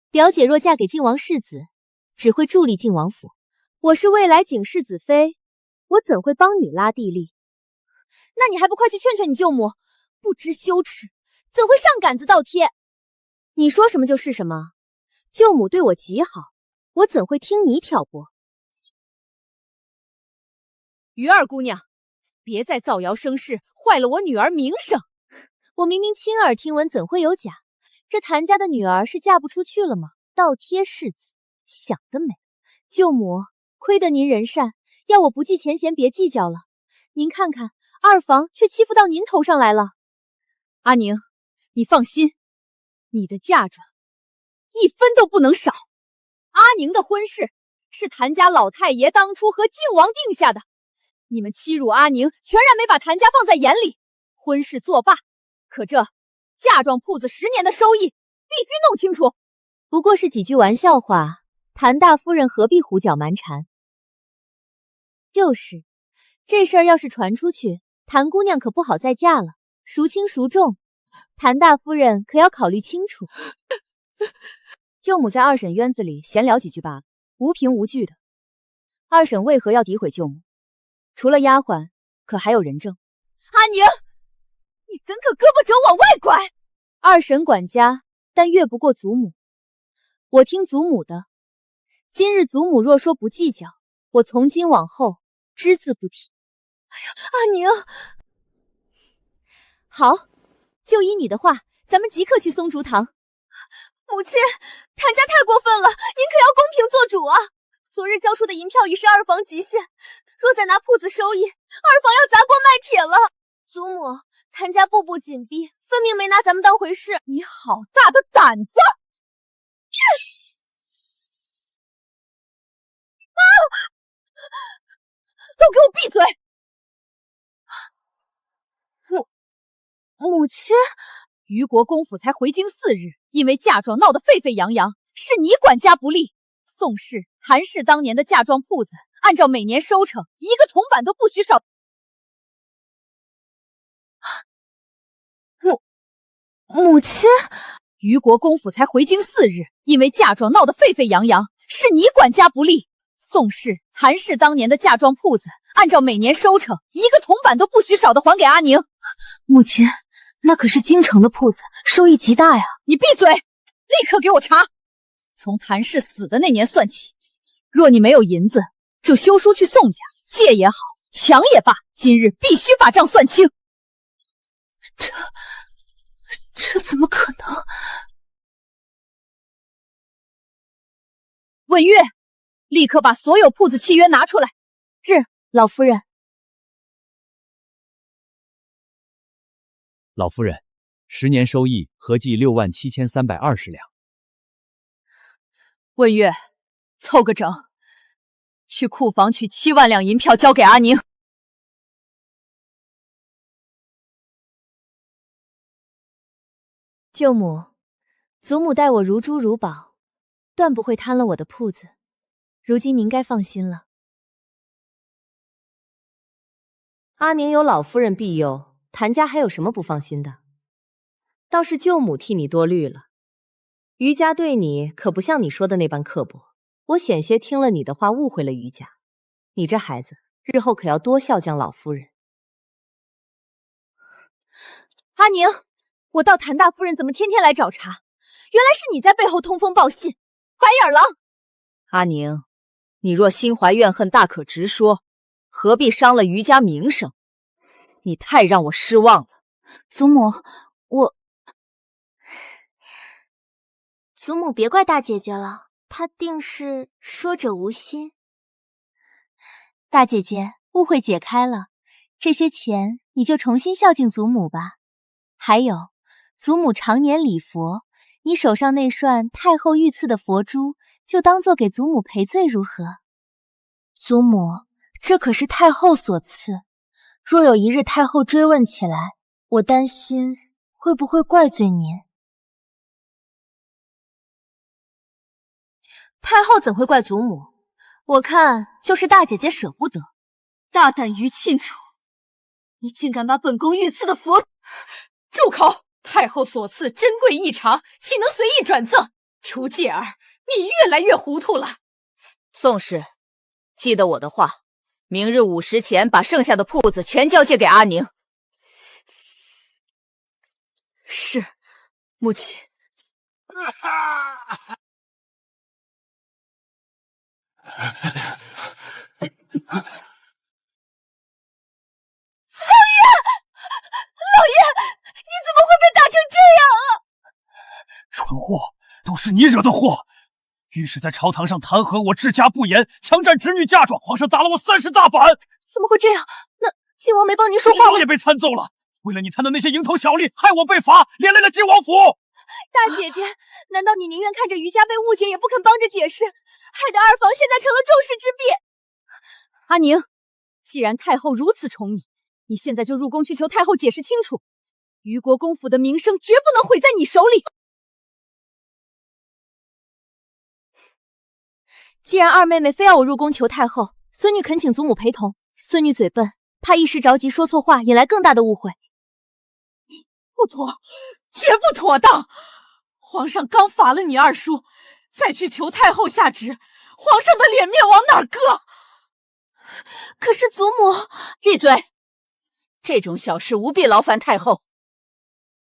表姐若嫁给靖王世子，只会助力靖王府。我是未来景世子妃，我怎会帮你拉地利？那你还不快去劝劝你舅母，不知羞耻，怎会上杆子倒贴？你说什么就是什么，舅母对我极好，我怎会听你挑拨？于二姑娘，别再造谣生事，坏了我女儿名声。我明明亲耳听闻，怎会有假？这谭家的女儿是嫁不出去了吗？倒贴世子，想得美！舅母，亏得您人善，要我不计前嫌，别计较了。您看看，二房却欺负到您头上来了。阿宁，你放心，你的嫁妆一分都不能少。阿宁的婚事是谭家老太爷当初和靖王定下的，你们欺辱阿宁，全然没把谭家放在眼里。婚事作罢，可这嫁妆铺子10年的收益必须弄清楚。不过是几句玩笑话，谭大夫人何必胡搅蛮缠？就是，这事儿要是传出去，谭姑娘可不好再嫁了，孰轻孰重，谭大夫人可要考虑清楚。舅母在二婶院子里闲聊几句罢了，无凭无据的。二婶为何要诋毁舅母？除了丫鬟，可还有人证。阿宁，你怎可胳膊肘往外拐？二婶管家，但越不过祖母。我听祖母的。今日祖母若说不计较，我从今往后只字不提。哎呀，阿宁，好，就依你的话，咱们即刻去松竹堂。母亲，谭家太过分了，您可要公平做主啊！昨日交出的银票已是二房极限，若再拿铺子收益，二房要砸锅卖铁了。祖母，谭家步步紧逼，分明没拿咱们当回事。你好大的胆子！都给我闭嘴！母亲，虞国公府才回京4日，因为嫁妆闹得沸沸扬扬，是你管家不力。宋氏、谭氏当年的嫁妆铺子，按照每年收成，一个铜板都不许少。母亲，虞国公府才回京4日，因为嫁妆闹得沸沸扬扬，是你管家不力。宋氏、谭氏当年的嫁妆铺子，按照每年收成，一个铜板都不许少的还给阿宁。母亲，那可是京城的铺子，收益极大呀！你闭嘴，立刻给我查！从谭氏死的那年算起，若你没有银子，就休书去宋家，借也好，抢也罢，今日必须把账算清。这怎么可能？文月，立刻把所有铺子契约拿出来。是，老夫人。老夫人，10年收益合计67320两。文月，凑个整，去库房取7万两银票交给阿宁。舅母，祖母待我如珠如宝，断不会贪了我的铺子。如今您该放心了。阿宁有老夫人庇佑，谭家还有什么不放心的？倒是舅母替你多虑了。余家对你可不像你说的那般刻薄，我险些听了你的话误会了余家。你这孩子，日后可要多孝敬老夫人。阿宁，我道谭大夫人怎么天天来找茬？原来是你在背后通风报信，白眼狼！阿宁，你若心怀怨恨，大可直说，何必伤了余家名声？你太让我失望了。祖母，祖母别怪大姐姐了，她定是说者无心。大姐姐，误会解开了，这些钱你就重新孝敬祖母吧。还有，祖母常年礼佛，你手上那串太后御赐的佛珠，就当做给祖母赔罪如何？祖母，这可是太后所赐，若有一日太后追问起来，我担心会不会怪罪您。太后怎会怪祖母？我看就是大姐姐舍不得。大胆于庆楚，你竟敢把本宫御赐的佛……住口！太后所赐珍贵异常，岂能随意转赠？楚继儿，你越来越糊涂了。宋氏，记得我的话，明日午时前把剩下的铺子全交接给阿宁。是，母亲。老爷，你怎么会被打成这样啊？蠢货，都是你惹的祸！御史在朝堂上弹劾我治家不严，强占侄女嫁妆，皇上打了我30大板。怎么会这样？那靖王没帮您说话吗？我也被参奏了。为了你贪的那些蝇头小利，害我被罚，连累了晋王府。大姐姐，难道你宁愿看着余家被误解，也不肯帮着解释，害得二房现在成了众矢之的？阿宁，既然太后如此宠你，你现在就入宫去求太后解释清楚。余国公府的名声绝不能毁在你手里。既然二妹妹非要我入宫求太后，孙女恳请祖母陪同。孙女嘴笨，怕一时着急说错话，引来更大的误会。不妥，绝不妥当！皇上刚罚了你二叔，再去求太后下旨，皇上的脸面往哪儿搁？可是祖母……闭嘴！这种小事无必劳烦太后。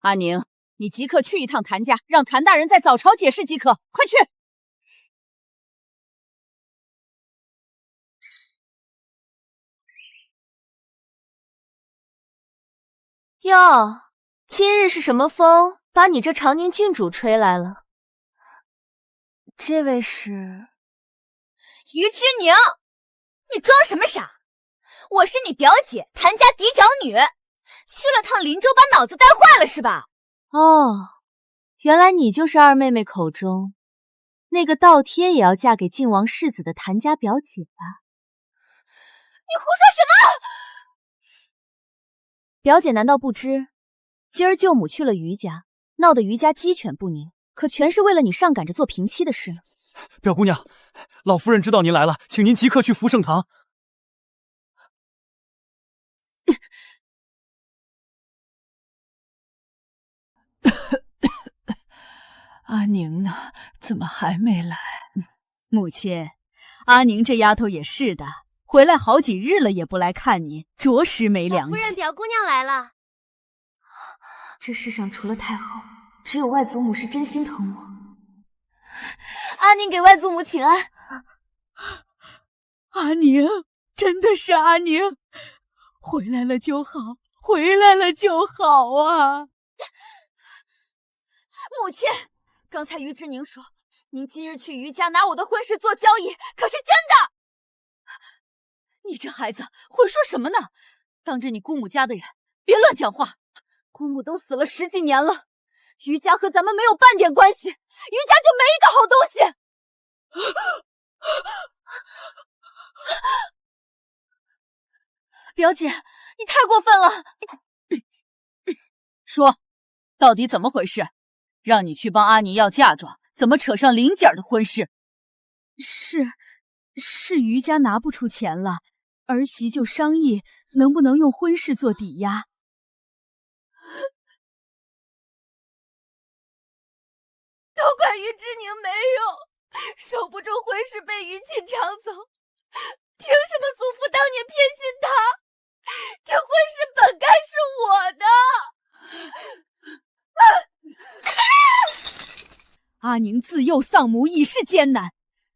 阿宁，你即刻去一趟谭家，让谭大人在早朝解释即可。快去！哟，今日是什么风把你这长宁郡主吹来了？这位是于之宁，你装什么傻？我是你表姐，谭家嫡长女，去了趟林州，把脑子带坏了是吧？哦，原来你就是二妹妹口中那个倒贴也要嫁给晋王世子的谭家表姐吧？你胡说什么？表姐难道不知，今儿舅母去了余家，闹得余家鸡犬不宁，可全是为了你上赶着做平妻的事呢。表姑娘，老夫人知道您来了，请您即刻去福盛堂。阿宁呢？怎么还没来？母亲，阿宁这丫头也是的，回来好几日了也不来看你，着实没良心。夫人，表姑娘来了。这世上除了太后，只有外祖母是真心疼我。阿宁给外祖母请安。阿宁，真的是阿宁，回来了就好，回来了就好啊！母亲，刚才于之宁说您今日去余家拿我的婚事做交易，可是真的？你这孩子会说什么呢？当着你姑母家的人，别乱讲话。姑母都死了10几年了，余家和咱们没有半点关系，余家就没一个好东西。表姐，你太过分了！说，到底怎么回事？让你去帮阿宁要嫁妆，怎么扯上林姐儿的婚事？是余家拿不出钱了，儿媳就商议能不能用婚事做抵押。都怪于之宁没有，守不住婚事被于沁抢走，凭什么祖父当年偏心他？这婚事本该是我的。阿宁自幼丧母，已是艰难，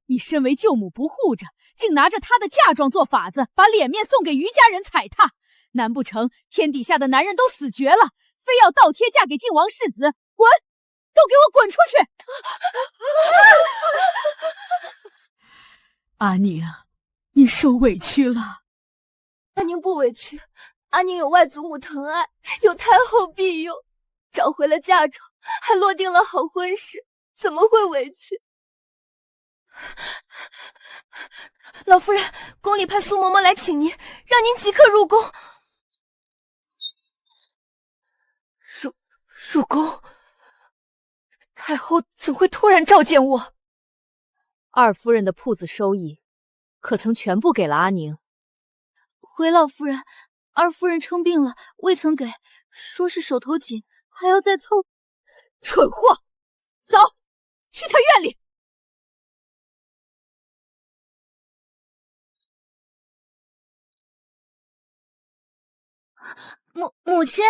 你身为舅母不护着，竟拿着她的嫁妆做法子，把脸面送给余家人踩踏。难不成天底下的男人都死绝了，非要倒贴嫁给晋王世子？滚！都给我滚出去！阿宁，你受委屈了。阿宁不委屈，阿宁有外祖母疼爱，有太后庇佑，找回了嫁妆，还落定了好婚事，怎么会委屈？老夫人，宫里派苏嬷嬷来请您，让您即刻入宫。入宫？太后怎会突然召见我？二夫人的铺子收益，可曾全部给了阿宁？回老夫人，二夫人称病了，未曾给，说是手头紧，还要再凑。蠢货！走，去她院里。母亲，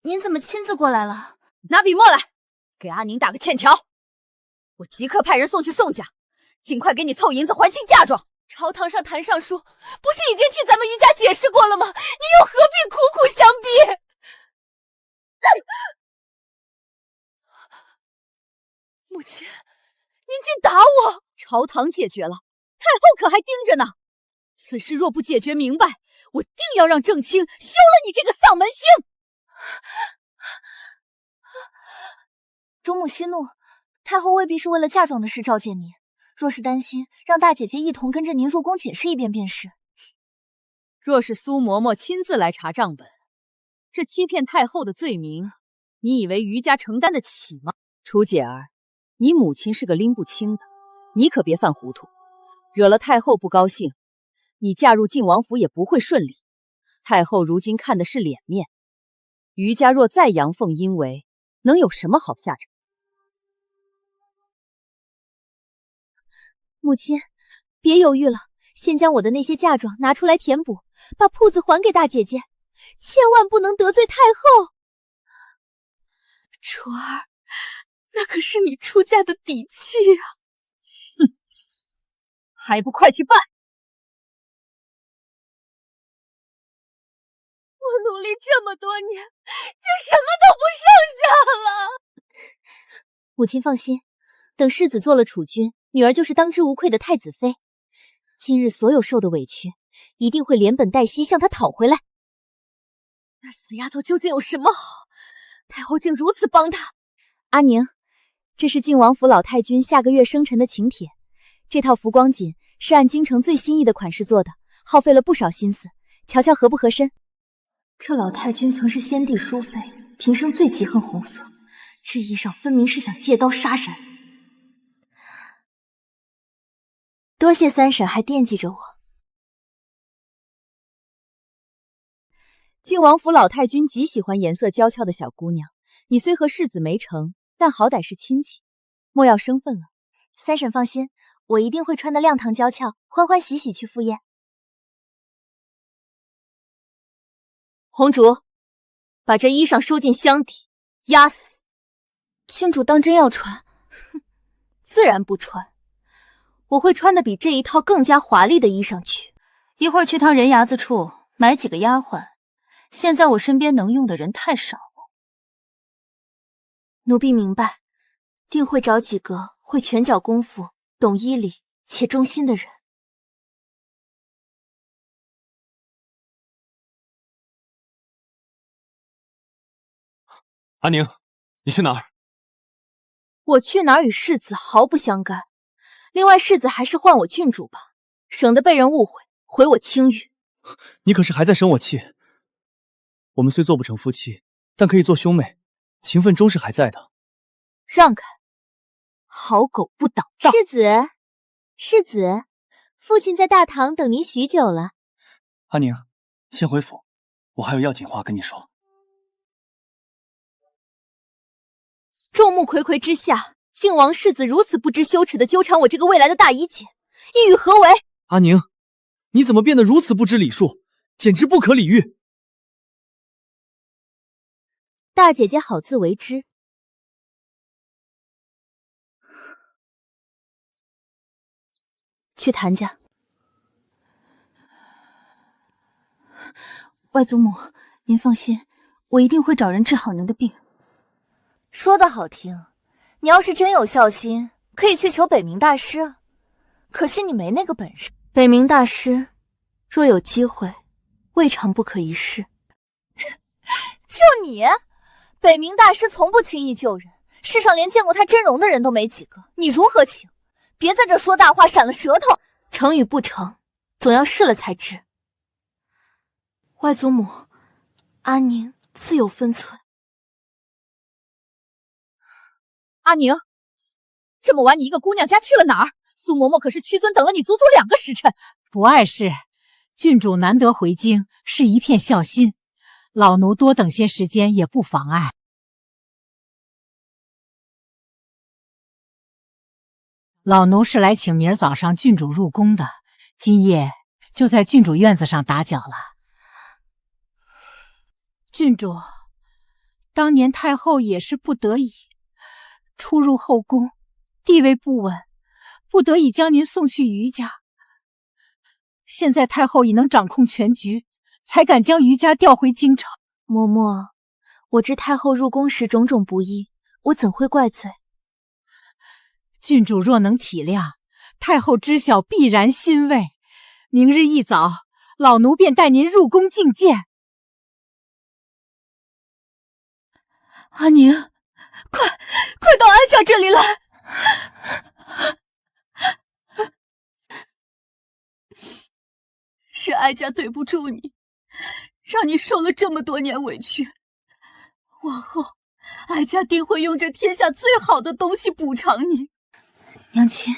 您怎么亲自过来了？拿笔墨来，给阿宁打个欠条。我即刻派人送去宋家，尽快给你凑银子还清嫁妆。朝堂上谭尚书不是已经替咱们余家解释过了吗？你又何必苦苦相逼？母亲，您竟打我！朝堂解决了，太后可还盯着呢。此事若不解决明白，我定要让正卿休了你这个丧门星！祖母息怒，太后未必是为了嫁妆的事召见您，若是担心，让大姐姐一同跟着您入宫解释一遍便是。若是苏嬷嬷亲自来查账本，这欺骗太后的罪名，你以为余家承担得起吗？楚姐儿，你母亲是个拎不清的，你可别犯糊涂，惹了太后不高兴，你嫁入靖王府也不会顺利。太后如今看的是脸面，余家若再阳奉阴违，能有什么好下场？母亲，别犹豫了，先将我的那些嫁妆拿出来填补，把铺子还给大姐姐，千万不能得罪太后。楚儿，那可是你出嫁的底气啊！哼，还不快去办！我努力这么多年，就什么都不剩下了。母亲放心，等世子做了储君，女儿就是当之无愧的太子妃。今日所有受的委屈，一定会连本带息向她讨回来。那死丫头究竟有什么好？太后竟如此帮她。阿宁，这是靖王府老太君下个月生辰的请帖，这套浮光锦是按京城最心意的款式做的，耗费了不少心思，瞧瞧合不合身。这老太君曾是先帝淑妃，平生最忌恨红色，这衣裳分明是想借刀杀人。多谢三婶还惦记着我。靖王府老太君极喜欢颜色娇俏的小姑娘，你虽和世子没成，但好歹是亲戚，莫要生分了。三婶放心，我一定会穿得亮堂娇俏，欢欢喜喜去赴宴。红烛，把这衣裳收进箱底，压死。郡主当真要穿？哼，自然不穿，我会穿的比这一套更加华丽的衣裳去。一会儿去趟人牙子处买几个丫鬟，现在我身边能用的人太少了。奴婢明白，定会找几个会拳脚功夫、懂医理且忠心的人。阿宁，你去哪儿？我去哪儿与世子毫不相干。另外，世子还是唤我郡主吧，省得被人误会，毁我清誉。你可是还在生我气？我们虽做不成夫妻，但可以做兄妹，情分终是还在的。让开！好狗不挡道！世子，世子，父亲在大堂等您许久了。阿宁，先回府，我还有要紧话跟你说。众目睽睽之下，靖王世子如此不知羞耻地纠缠我这个未来的大姨姐，意欲何为？阿宁，你怎么变得如此不知礼数，简直不可理喻！大姐姐好自为之。去谭家。外祖母，您放心，我一定会找人治好您的病。说得好听，你要是真有孝心，可以去求北冥大师，可惜你没那个本事。北冥大师若有机会，未尝不可一试。就你，北冥大师从不轻易救人，世上连见过他真容的人都没几个，你如何请？别在这说大话，闪了舌头。成与不成，总要试了才知。外祖母，阿宁自有分寸。阿宁，这么晚你一个姑娘家去了哪儿？苏嬷嬷可是屈尊等了你足足2个时辰。不碍事，郡主难得回京，是一片孝心，老奴多等些时间也不妨碍。老奴是来请明儿早上郡主入宫的，今夜就在郡主院子上打搅了。郡主，当年太后也是不得已，出入后宫，地位不稳，不得已将您送去余家。现在太后已能掌控全局，才敢将余家调回京城。嬷嬷，我知太后入宫时种种不易，我怎会怪罪？郡主若能体谅，太后知晓必然欣慰。明日一早，老奴便带您入宫觐见。阿宁，快到哀家这里来！是哀家对不住你，让你受了这么多年委屈。往后，哀家定会用这天下最好的东西补偿你。娘亲，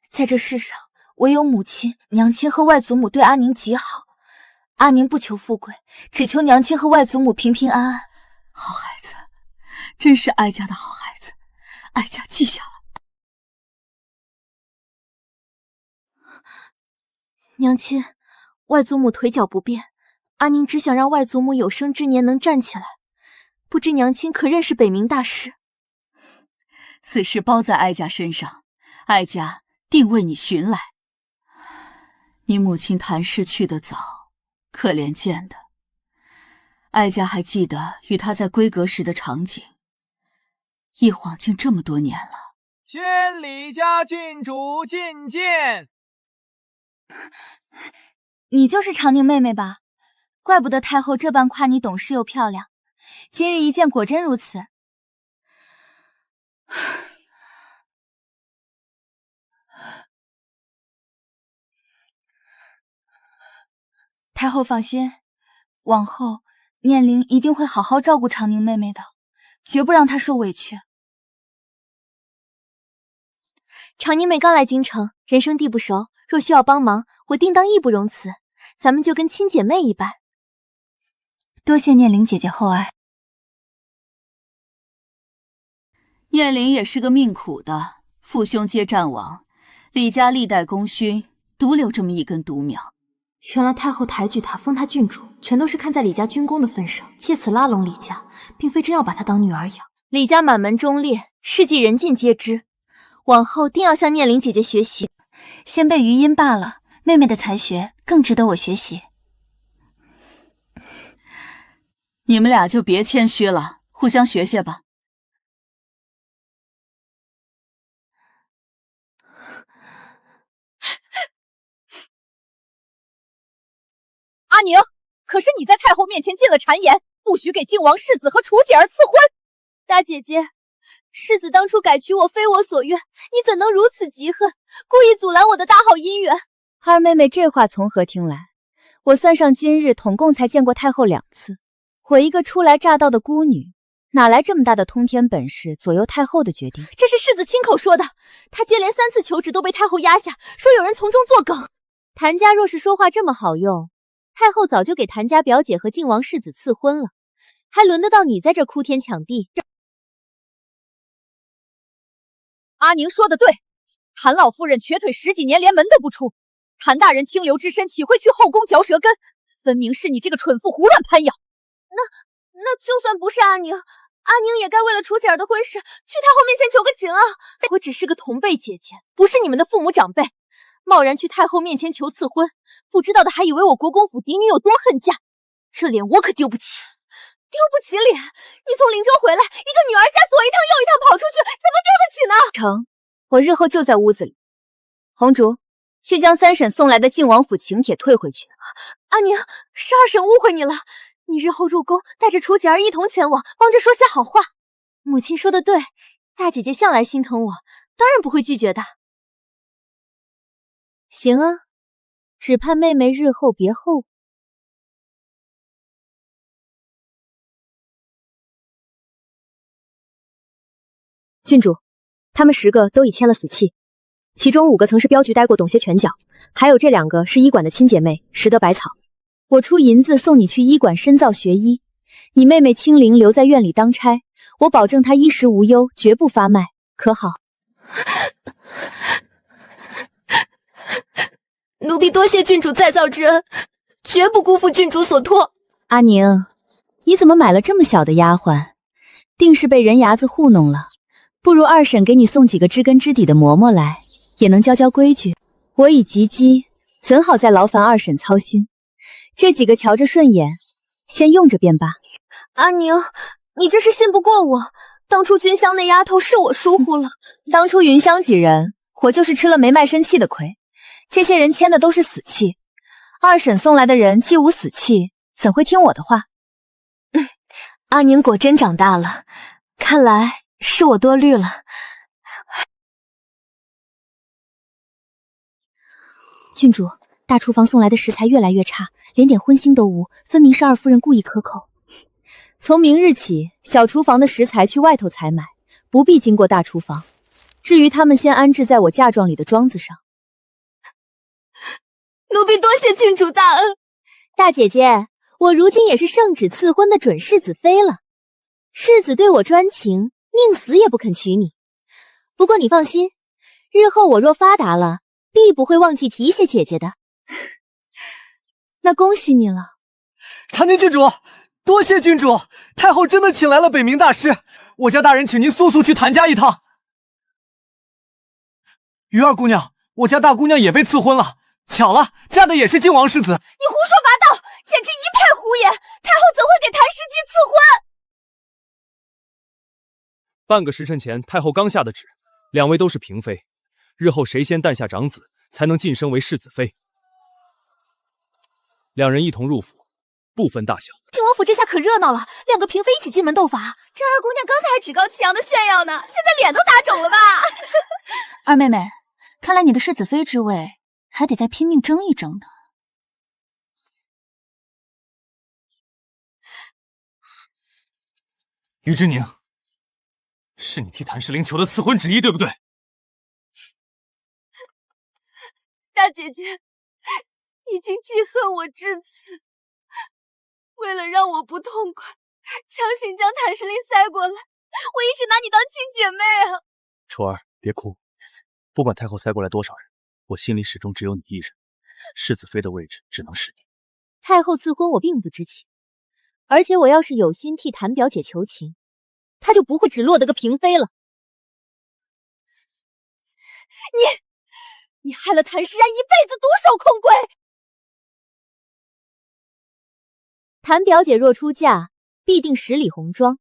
在这世上，唯有母亲、娘亲和外祖母对阿宁极好。阿宁不求富贵，只求娘亲和外祖母平平安安。好孩子，真是哀家的好孩子，哀家记下了。娘亲，外祖母腿脚不便，阿宁只想让外祖母有生之年能站起来。不知娘亲可认识北冥大师？此事包在哀家身上，哀家定为你寻来。你母亲谭氏去得早，可怜见的。哀家还记得与她在闺阁时的场景，一晃竟这么多年了。宣李家郡主觐见。你就是长宁妹妹吧？怪不得太后这般夸你懂事又漂亮。今日一见，果真如此。太后放心，往后念灵一定会好好照顾长宁妹妹的，绝不让她受委屈。长宁妹刚来京城，人生地不熟，若需要帮忙，我定当义不容辞。咱们就跟亲姐妹一般。多谢念灵姐姐厚爱。念灵也是个命苦的，父兄皆战亡，李家历代功勋独留这么一根独苗。原来太后抬举她，封她郡主，全都是看在李家军功的份上，借此拉拢李家，并非真要把她当女儿养。李家满门忠烈，事迹人尽皆知，往后定要向念灵姐姐学习。先辈余音罢了，妹妹的才学更值得我学习。你们俩就别谦虚了，互相学学吧。阿宁，可是你在太后面前进了谗言，不许给靖王世子和楚姐儿赐婚。大姐姐，世子当初改娶我非我所愿，你怎能如此嫉恨，故意阻拦我的大好姻缘？二妹妹这话从何听来？我算上今日统共才见过太后2次，我一个初来乍到的孤女，哪来这么大的通天本事左右太后的决定？这是世子亲口说的，他接连3次求旨都被太后压下，说有人从中作梗。谭家若是说话这么好用，太后早就给谭家表姐和靖王世子赐婚了，还轮得到你在这哭天抢地？阿宁说的对，谭老夫人瘸腿10几年，连门都不出。谭大人清流之身，岂会去后宫嚼舌根？分明是你这个蠢妇胡乱攀咬。那就算不是阿宁，阿宁也该为了楚姐儿的婚事，去太后面前求个情啊！我只是个同辈姐姐，不是你们的父母长辈，贸然去太后面前求赐婚，不知道的还以为我国公府嫡女有多恨嫁，这脸我可丢不起。丢不起脸？你从灵州回来，一个女儿家左一趟右一趟跑出去，怎么丢得起呢？成，我日后就在屋子里。红烛，去将3婶送来的靖王府请帖退回去。阿宁，是2婶误会你了，你日后入宫，带着楚姐儿一同前往，帮着说些好话。母亲说的对，大姐姐向来心疼我，当然不会拒绝的。行啊，只盼妹妹日后别后悔。郡主，他们10个都已签了死契，其中5个曾是镖局待过董协拳脚，还有这2个是医馆的亲姐妹，识得百草。我出银子送你去医馆深造学医，你妹妹青灵留在院里当差，我保证她衣食无忧，绝不发卖，可好？奴婢多谢郡主再造之恩，绝不辜负郡主所托。阿宁，你怎么买了这么小的丫鬟？定是被人牙子糊弄了。不如2婶给你送几个知根知底的嬷嬷来，也能教教规矩。我已及笄，怎好再劳烦2婶操心？这几个瞧着顺眼，先用着便罢。阿宁，你这是信不过我。当初君香那丫头是我疏忽了。当初云香几人，我就是吃了没卖身契的亏。这些人签的都是死契，2婶送来的人既无死契，怎会听我的话？阿宁果真长大了，看来是我多虑了。郡主，大厨房送来的食材越来越差，连点荤腥都无，分明是二夫人故意克扣。从明日起，小厨房的食材去外头采买，不必经过大厨房。至于他们先安置在我嫁妆里的庄子上。奴婢多谢郡主大恩。大姐姐，我如今也是圣旨赐婚的准世子妃了，世子对我专情，宁死也不肯娶你。不过你放心，日后我若发达了，必不会忘记提携姐姐的。那恭喜你了。长宁郡主，多谢郡主，太后真的请来了北冥大师，我家大人请您速速去谭家一趟。于二姑娘，我家大姑娘也被赐婚了，巧了，嫁的也是靖王世子。你胡说八道，简直一派胡言！太后怎会给谭氏姬赐婚？半个时辰前，太后刚下的旨，两位都是嫔妃，日后谁先诞下长子，才能晋升为世子妃。两人一同入府，不分大小。靖王府这下可热闹了，两个嫔妃一起进门斗法。这二姑娘刚才还趾高气扬的炫耀呢，现在脸都打肿了吧？二妹妹，看来你的世子妃之位还得再拼命争一争呢。于之宁，是你替谭氏灵求的赐婚旨意，对不对？大姐姐已经记恨我至此，为了让我不痛快，强行将谭氏令塞过来，我一直拿你当亲姐妹啊！楚儿，别哭，不管太后塞过来多少人，我心里始终只有你一人，世子妃的位置只能是你。太后赐婚我并不知情，而且我要是有心替谭表姐求情，她就不会只落得个嫔妃了。你害了谭氏然一辈子独守空闺。谭表姐若出嫁，必定十里红妆。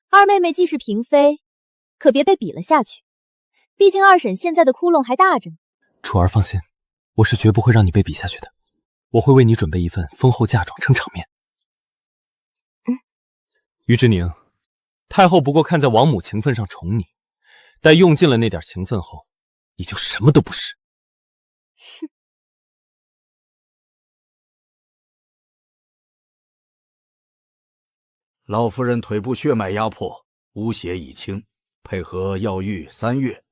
二妹妹既是嫔妃，可别被比了下去。毕竟二婶现在的窟窿还大着呢。楚儿放心，我是绝不会让你被比下去的。我会为你准备一份丰厚嫁妆撑场面。于之宁，太后不过看在王母情分上宠你，待用尽了那点情分后，你就什么都不是。老夫人腿部血脉压迫，污血已清，配合药浴3月，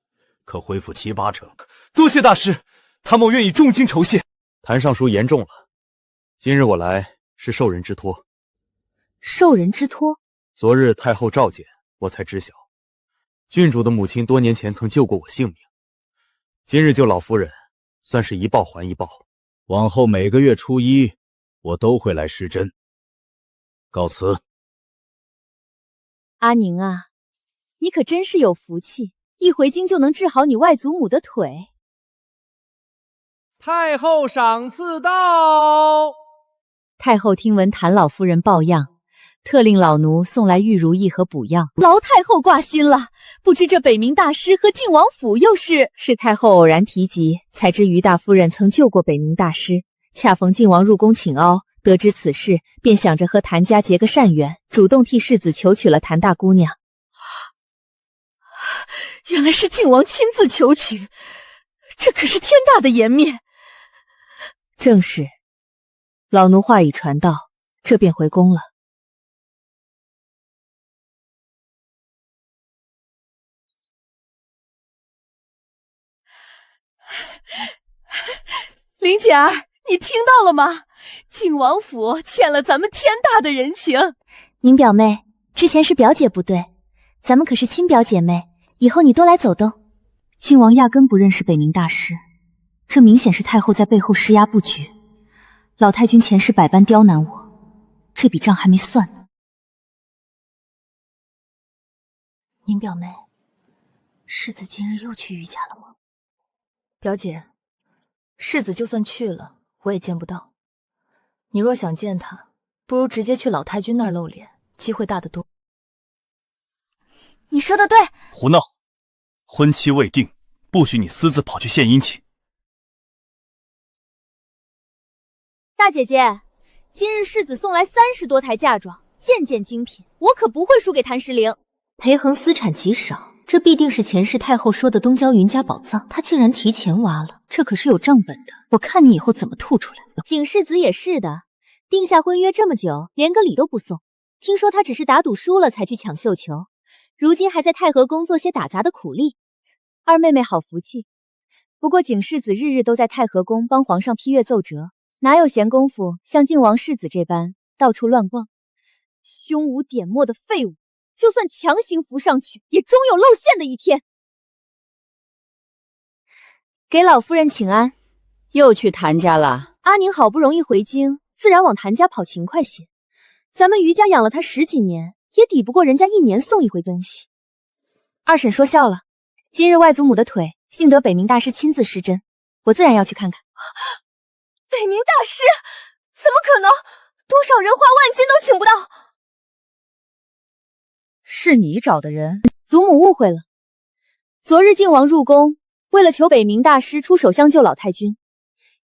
可恢复7、8成。多谢大师，谭某愿以重金酬谢。谭尚书言重了，今日我来是受人之托。受人之托？昨日太后召见，我才知晓，郡主的母亲多年前曾救过我性命，今日救老夫人，算是一报还一报。往后每个月初1，我都会来施针。告辞。阿宁啊，你可真是有福气，一回京就能治好你外祖母的腿。太后赏赐到。太后听闻谭老夫人抱恙，特令老奴送来玉如意和补药。劳太后挂心了，不知这北冥大师和靖王府又是太后偶然提及，才知于大夫人曾救过北冥大师，恰逢靖王入宫请缨，得知此事，便想着和谭家结个善缘，主动替世子求娶了谭大姑娘。原来是靖王亲自求娶，这可是天大的颜面。正是，老奴话已传到，这便回宫了。林姐儿，你听到了吗？靖王府欠了咱们天大的人情。宁表妹，之前是表姐不对，咱们可是亲表姐妹，以后你多来走动。靖王压根不认识北冥大师，这明显是太后在背后施压布局。老太君前世百般刁难我，这笔账还没算呢。宁表妹，世子今日又去于家了吗？表姐，世子就算去了，我也见不到。你若想见他，不如直接去老太君那儿露脸，机会大得多。你说的对。胡闹，婚期未定，不许你私自跑去献殷勤。大姐姐，今日世子送来30多台嫁妆，件件精品，我可不会输给谭石玲。裴恒私产极少，这必定是前世太后说的东郊云家宝藏，他竟然提前挖了，这可是有账本的，我看你以后怎么吐出来。景世子也是的，定下婚约这么久，连个礼都不送。听说他只是打赌输了才去抢绣球，如今还在太和宫做些打杂的苦力。二妹妹好福气。不过景世子日日都在太和宫帮皇上批阅奏折，哪有闲工夫像靖王世子这般到处乱逛？胸无点墨的废物，就算强行扶上去，也终有露馅的一天。给老夫人请安。又去谭家了？阿宁好不容易回京，自然往谭家跑勤快些。咱们余家养了他10几年，也抵不过人家1年送一回东西。二婶说笑了，今日外祖母的腿幸得北冥大师亲自施针，我自然要去看看。北冥大师？怎么可能？多少人花万金都请不到。是你找的人？祖母误会了。昨日靖王入宫，为了求北冥大师出手相救老太君，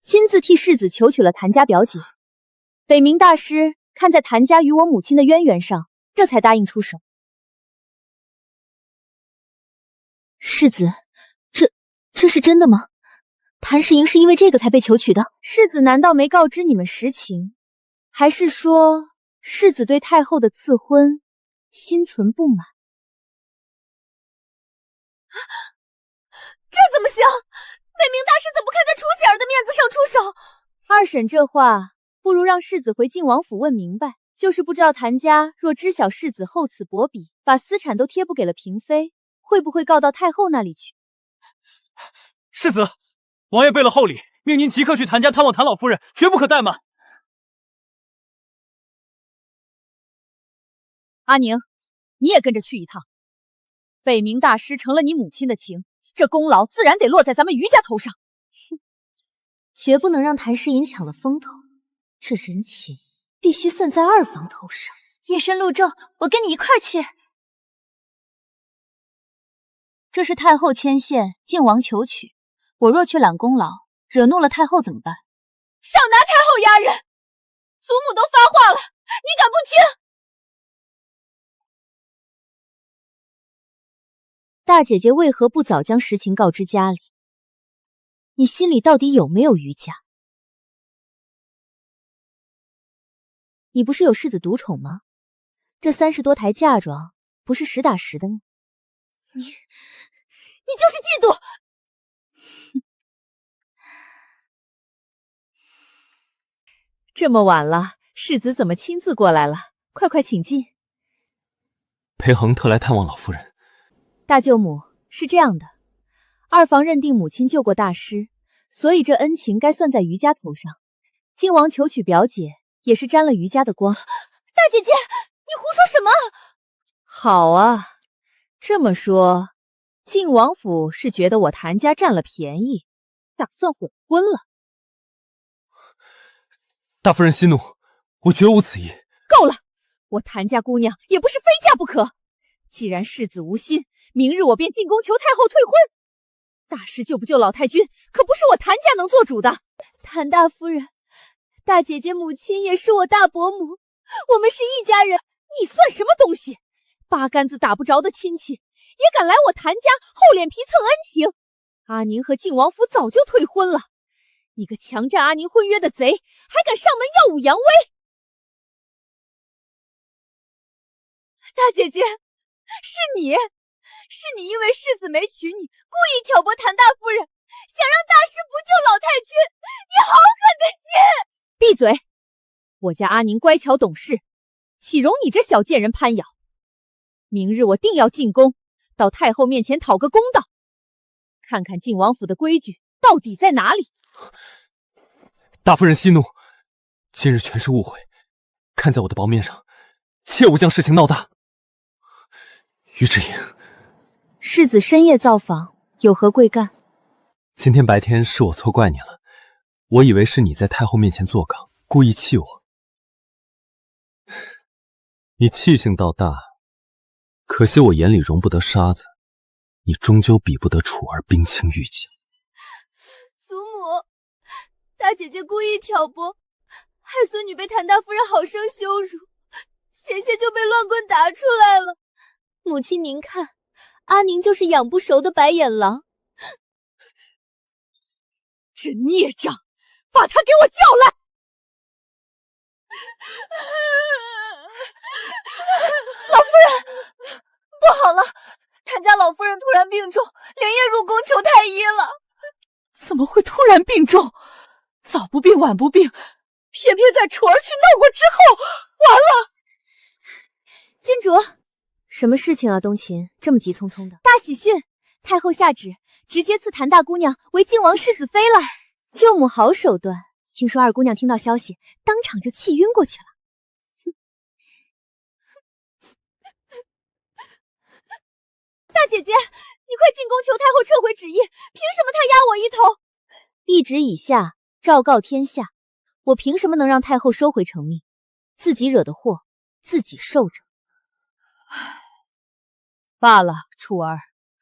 亲自替世子求娶了谭家表姐。北冥大师看在谭家与我母亲的渊源上，这才答应出手。世子，这是真的吗？谭世莹是因为这个才被求娶的？世子难道没告知你们实情？还是说世子对太后的赐婚心存不满？这怎么行？北冥大师怎么看在楚姐儿的面子上出手？二婶这话，不如让世子回靖王府问明白。就是不知道谭家若知晓世子厚此薄彼，把私产都贴补给了嫔妃，会不会告到太后那里去？世子，王爷备了厚礼，命您即刻去谭家探望谭老夫人，绝不可怠慢。阿宁，你也跟着去一趟。北冥大师成了你母亲的情，这功劳自然得落在咱们余家头上。哼，绝不能让谭世莹抢了风头，这人情必须算在二房头上。夜深路重，我跟你一块儿去。这是太后牵线，靖王求娶，我若去揽功劳，惹怒了太后怎么办？少拿太后压人！祖母都发话了，你敢不听？大姐姐为何不早将实情告知家里？你心里到底有没有余家？你不是有世子独宠吗？这30多台嫁妆不是实打实的吗？你就是嫉妒！这么晚了，世子怎么亲自过来了？快快请进。裴恒特来探望老夫人。大舅母，是这样的，二房认定母亲救过大师，所以这恩情该算在余家头上。靖王求娶表姐，也是沾了余家的光。大姐姐，你胡说什么？好啊，这么说，靖王府是觉得我谭家占了便宜，打算悔婚了。大夫人息怒，我绝无此意。够了，我谭家姑娘也不是非嫁不可。既然世子无心，明日我便进宫求太后退婚。大师救不救老太君，可不是我谭家能做主的。谭大夫人，大姐姐母亲也是我大伯母，我们是一家人。你算什么东西？八竿子打不着的亲戚，也敢来我谭家厚脸皮蹭恩情？阿宁和靖王府早就退婚了，你个强占阿宁婚约的贼，还敢上门耀武扬威！大姐姐，是你因为世子没娶你，故意挑拨谭大夫人，想让大师不救老太君，你好狠的心！闭嘴！我家阿宁乖巧懂事，岂容你这小贱人攀咬？明日我定要进宫，到太后面前讨个公道，看看靖王府的规矩到底在哪里。大夫人息怒，今日全是误会，看在我的薄面上，切勿将事情闹大。于志颖，世子深夜造访，有何贵干？今天白天是我错怪你了，我以为是你在太后面前作梗，故意气我。你气性倒大，可惜我眼里容不得沙子，你终究比不得楚儿冰清玉洁。祖母，大姐姐故意挑拨，害孙女被谭大夫人好生羞辱，险些就被乱棍打出来了。母亲您看，阿宁就是养不熟的白眼狼。这孽障，把他给我叫来！老夫人，不好了，谭家老夫人突然病重，连夜入宫求太医了。怎么会突然病重？早不病晚不病，偏偏在楚儿去闹过之后，完了！郡主，什么事情啊？冬琴这么急匆匆的。大喜讯，太后下旨，直接赐谭大姑娘为靖王世子妃了。舅母好手段，听说二姑娘听到消息，当场就气晕过去了。大姐姐，你快进宫求太后撤回旨意，凭什么她压我一头？懿旨已下，昭告天下，我凭什么能让太后收回成命？自己惹的祸，自己受着。罢了，楚儿，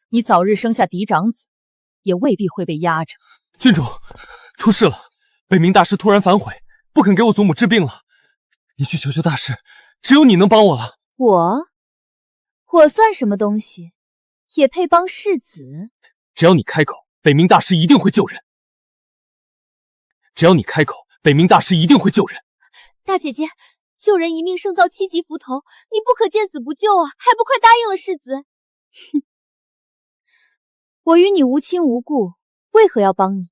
你早日生下嫡长子，也未必会被压着。郡主，出事了！北冥大师突然反悔，不肯给我祖母治病了。你去求求大师，只有你能帮我了。我算什么东西，也配帮世子？只要你开口，北冥大师一定会救人。只要你开口，北冥大师一定会救人。大姐姐，救人一命胜造7级浮屠，你不可见死不救啊！还不快答应了世子？哼，我与你无亲无故，为何要帮你？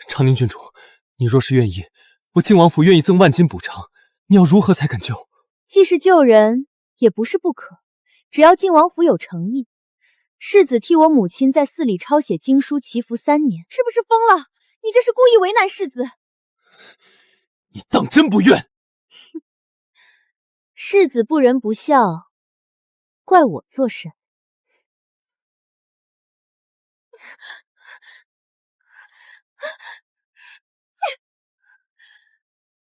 长宁郡主，你若是愿意，我靖王府愿意赠万金补偿。你要如何才肯救？既是救人，也不是不可，只要靖王府有诚意。世子替我母亲在寺里抄写经书祈福3年，是不是疯了？你这是故意为难世子。你当真不愿？世子不仁不孝，怪我做甚？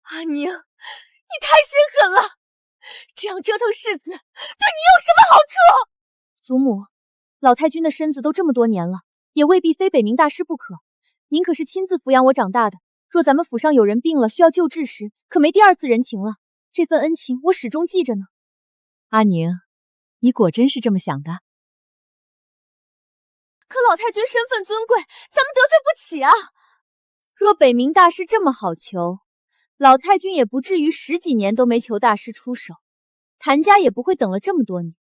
阿宁，你太心狠了！这样折腾世子，对你有什么好处？祖母，老太君的身子都这么多年了，也未必非北冥大师不可。您可是亲自抚养我长大的，若咱们府上有人病了需要救治时，可没第二次人情了。这份恩情我始终记着呢。阿宁，你果真是这么想的？可老太君身份尊贵，咱们得罪不起啊！若北冥大师这么好求，老太君也不至于10几年都没求大师出手，谭家也不会等了这么多年。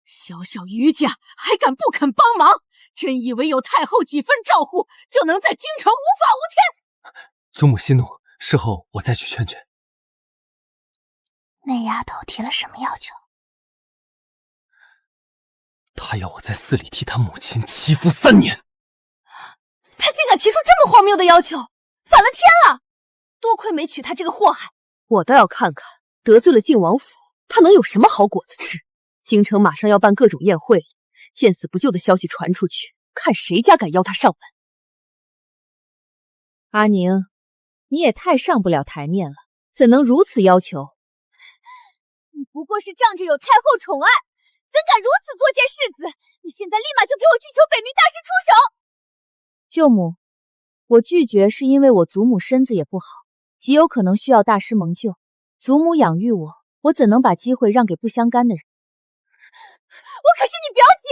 小小余家还敢不肯帮忙？真以为有太后几分照护，就能在京城无法无天？祖母息怒，事后我再去劝劝。那丫头提了什么要求？她要我在寺里替她母亲祈福3年。她竟敢提出这么荒谬的要求，反了天了！多亏没娶她这个祸害，我倒要看看得罪了靖王府，她能有什么好果子吃。京城马上要办各种宴会了，见死不救的消息传出去，看谁家敢邀她上门。阿宁，你也太上不了台面了，怎能如此要求？你不过是仗着有太后宠爱，怎敢如此作践世子？你现在立马就给我去求北冥大师出手！舅母，我拒绝是因为我祖母身子也不好，极有可能需要大师蒙救。祖母养育我，我怎能把机会让给不相干的人？我可是你表姐！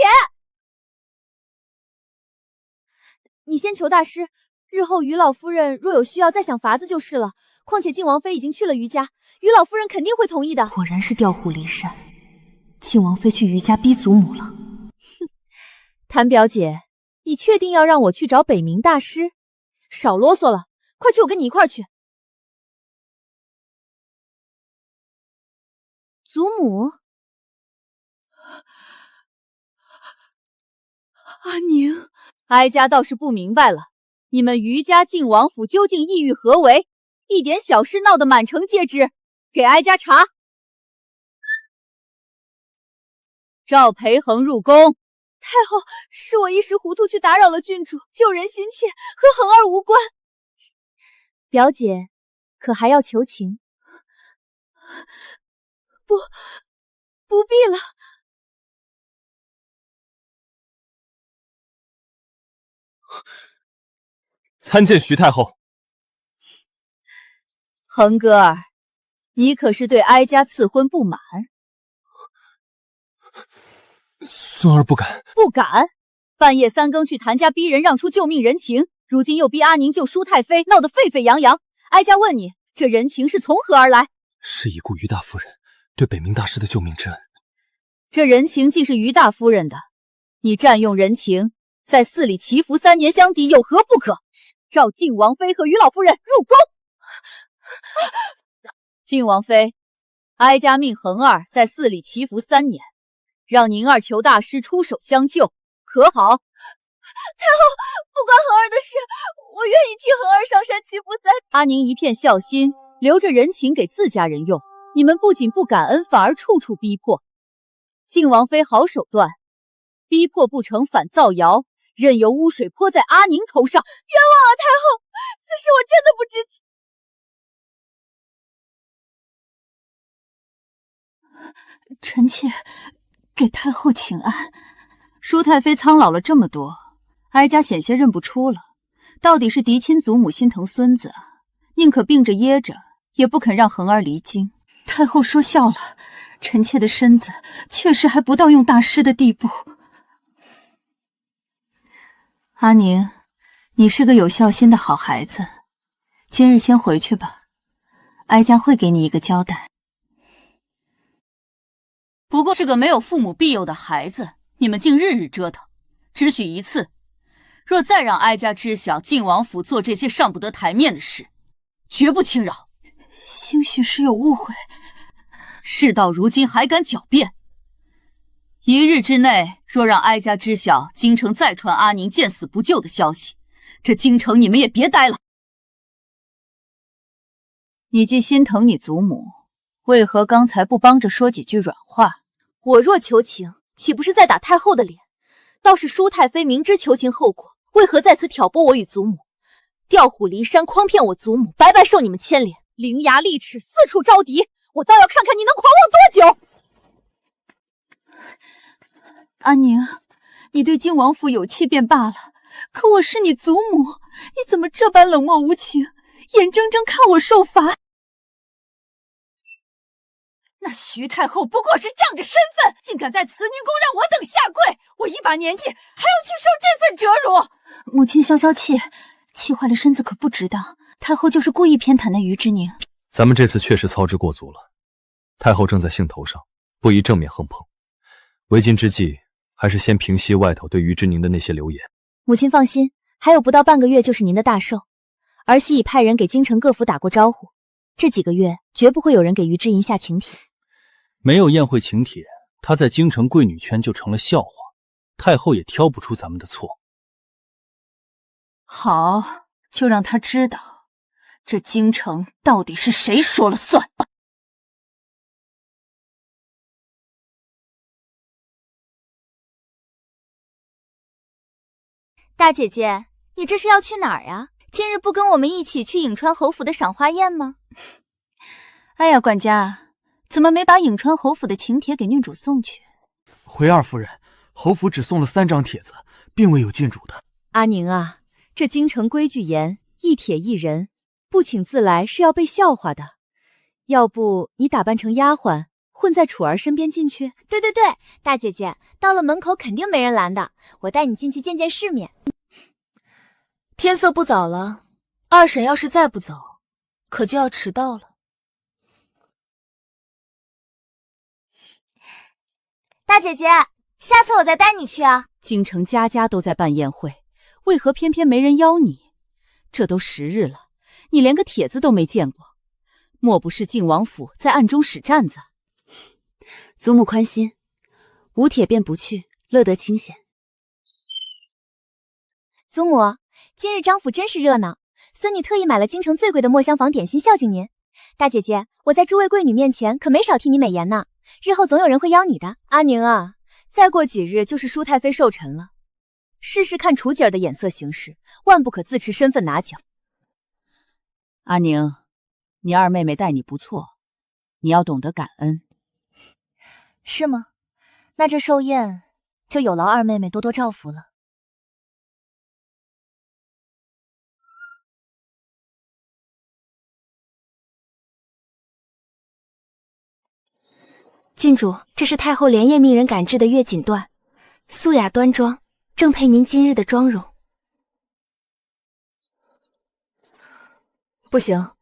你先求大师，日后于老夫人若有需要，再想法子就是了。况且靖王妃已经去了余家，于老夫人肯定会同意的。果然是调虎离山，靖王妃去余家逼祖母了。哼，谭表姐，你确定要让我去找北冥大师？少啰嗦了，快去，我跟你一块儿去。祖母，阿宁，哀家倒是不明白了，你们余家靖王府究竟意欲何为？一点小事闹得满城皆知，给哀家查。召裴恒入宫。太后，是我一时糊涂去打扰了郡主，救人心切，和恒儿无关。表姐，可还要求情？不必了。参见徐太后。恒哥儿，你可是对哀家赐婚不满？孙儿不敢。不敢？半夜三更去谭家逼人让出救命人情，如今又逼阿宁救舒太妃，闹得沸沸扬扬。哀家问你，这人情是从何而来？是已故于大夫人对北冥大师的救命之恩。这人情既是于大夫人的，你占用人情，在寺里祈福3年相抵，有何不可？召靖王妃和于老夫人入宫。靖王妃，哀家命恒儿在寺里祈福3年，让宁儿求大师出手相救，可好？太后，不关恒儿的事，我愿意替恒儿上山祈福3。阿宁一片孝心，留着人情给自家人用，你们不仅不感恩，反而处处逼迫。靖王妃好手段，逼迫不成反造谣，任由污水泼在阿宁头上。冤枉啊，太后，此事我真的不知情。臣妾给太后请安。舒太妃苍老了这么多，哀家险些认不出了，到底是嫡亲祖母心疼孙子，宁可病着噎着，也不肯让恒儿离京。太后说笑了，臣妾的身子确实还不到用大师的地步。阿宁，你是个有孝心的好孩子，今日先回去吧，哀家会给你一个交代。不过是个没有父母庇佑的孩子，你们竟日日折腾，只许一次。若再让哀家知晓靖王府做这些上不得台面的事，绝不轻饶。兴许是有误会，事到如今还敢狡辩？1日之内，若让哀家知晓京城再传阿宁见死不救的消息，这京城你们也别待了。你既心疼你祖母，为何刚才不帮着说几句软话？我若求情，岂不是在打太后的脸？倒是舒太妃明知求情后果，为何在此挑拨我与祖母，调虎离山，诓骗我祖母，白白受你们牵连，伶牙俐齿，四处招敌。我倒要看看你能狂妄多久！阿宁，你对靖王府有气便罢了，可我是你祖母，你怎么这般冷漠无情，眼睁睁看我受罚？那徐太后不过是仗着身份，竟敢在慈宁宫让我等下跪，我一把年纪还要去受这份折辱。母亲消消气，气坏了身子可不值当。太后就是故意偏袒那于之宁。咱们这次确实操之过足了，太后正在兴头上，不宜正面横碰。为今之计，还是先平息外头对于之宁的那些流言。母亲放心，还有不到半个月就是您的大寿，儿媳已派人给京城各府打过招呼，这几个月绝不会有人给于之银下请帖。没有宴会请帖，她在京城贵女圈就成了笑话，太后也挑不出咱们的错。好，就让她知道，这京城到底是谁说了算。大姐姐，你这是要去哪儿呀？今日不跟我们一起去颍川侯府的赏花宴吗？哎呀，管家，怎么没把颍川侯府的请帖给郡主送去？回二夫人，侯府只送了3张帖子，并未有郡主的。阿宁啊，这京城规矩严，一帖一人，不请自来是要被笑话的。要不你打扮成丫鬟，混在楚儿身边进去？对对对，大姐姐，到了门口肯定没人拦的，我带你进去见见世面。天色不早了，二婶要是再不走，可就要迟到了。大姐姐，下次我再带你去啊。京城家家都在办宴会，为何偏偏没人邀你？这都10日了，你连个帖子都没见过，莫不是靖王府在暗中使绊子？祖母宽心，无帖便不去，乐得清闲。祖母，今日张府真是热闹，孙女特意买了京城最贵的墨香坊点心孝敬您。大姐姐，我在诸位贵女面前可没少替你美言呢，日后总有人会邀你的。阿宁啊，再过几日就是舒太妃寿辰了，试试看楚姐儿的眼色行事，万不可自持身份拿奖。阿宁，你二妹妹待你不错，你要懂得感恩。是吗？那这寿宴就有劳二妹妹多多照拂了。郡主，这是太后连夜命人赶制的月锦缎，素雅端庄，正配您今日的妆容。不行，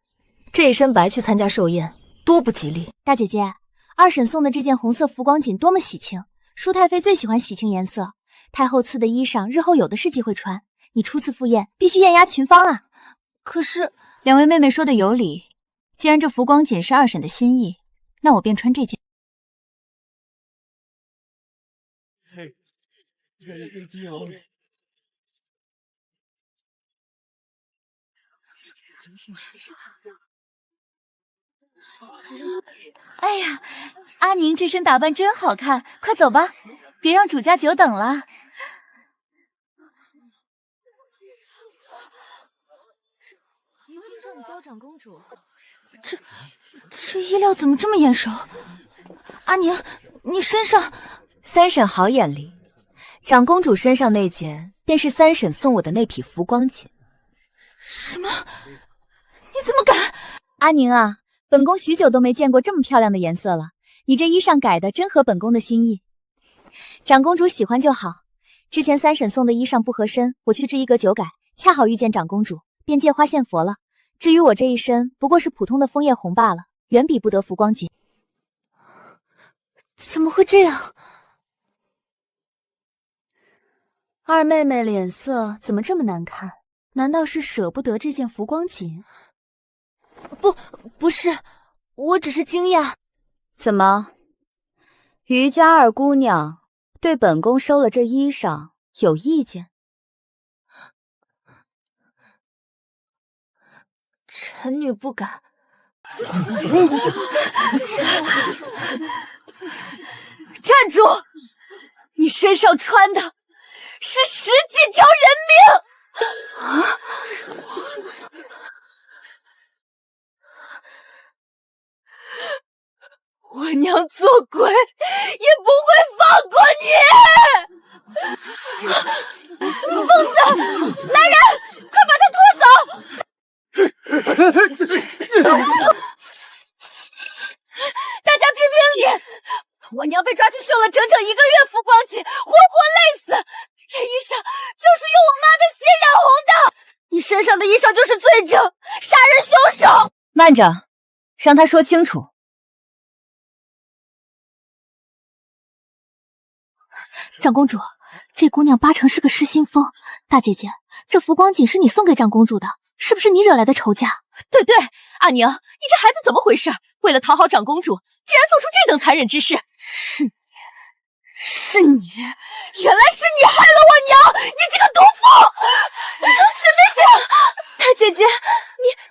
这一身白去参加寿宴，多不吉利。大姐姐，二婶送的这件红色浮光锦多么喜庆，舒太妃最喜欢喜庆颜色。太后赐的衣裳，日后有的是机会穿。你初次赴宴，必须艳压群芳啊！可是，两位妹妹说的有理，既然这浮光锦是二婶的心意，那我便穿这件。哎呀，阿宁这身打扮真好看，快走吧，别让主家久等了。听说你教长公主，这衣料怎么这么眼熟？阿宁，你身上……三婶好眼力，长公主身上那件便是三婶送我的那匹浮光锦。什么？你怎么敢？阿宁啊，本宫许久都没见过这么漂亮的颜色了，你这衣裳改的真合本宫的心意。长公主喜欢就好。之前三婶送的衣裳不合身，我去制衣阁久改，恰好遇见长公主，便借花献佛了。至于我这一身，不过是普通的枫叶红罢了，远比不得浮光锦。怎么会这样？二妹妹脸色怎么这么难看？难道是舍不得这件浮光锦？不是，我只是惊讶。怎么，余家二姑娘对本宫收了这衣裳有意见？臣女不敢。站住！你身上穿的是10几条人命！啊！我娘做鬼也不会放过你！疯子，来人，快把他拖走！大家评评理！我娘被抓去绣了整整1个月浮光锦，活活累死！这衣裳就是用我妈的血染红的！你身上的衣裳就是罪证，杀人凶手！慢着，让他说清楚。长公主，这姑娘8成是个失心疯。大姐姐，这浮光锦是你送给长公主的，是不是你惹来的仇家？对，阿宁，你这孩子怎么回事？为了讨好长公主，竟然做出这等残忍之事！是你，原来是你害了我娘！你这个毒妇！没事，大姐姐，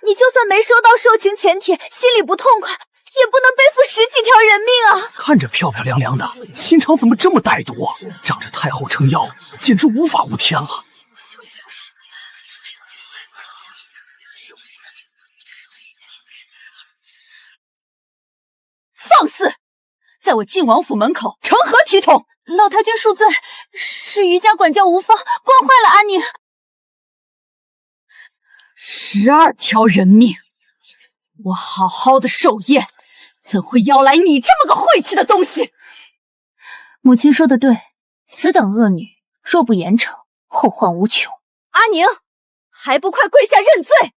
你就算没收到受情钱帖，心里不痛快，也不能背负10几条人命啊！看着漂漂亮亮的，心肠怎么这么歹毒啊？仗着太后撑腰，简直无法无天了。放肆！在我晋王府门口成何体统？老太君恕罪，是余家管教无方，惯坏了阿宁。12条人命，我好好的寿宴，怎会邀来你这么个晦气的东西？母亲说的对，此等恶女，若不严惩，后患无穷。阿宁，还不快跪下认罪！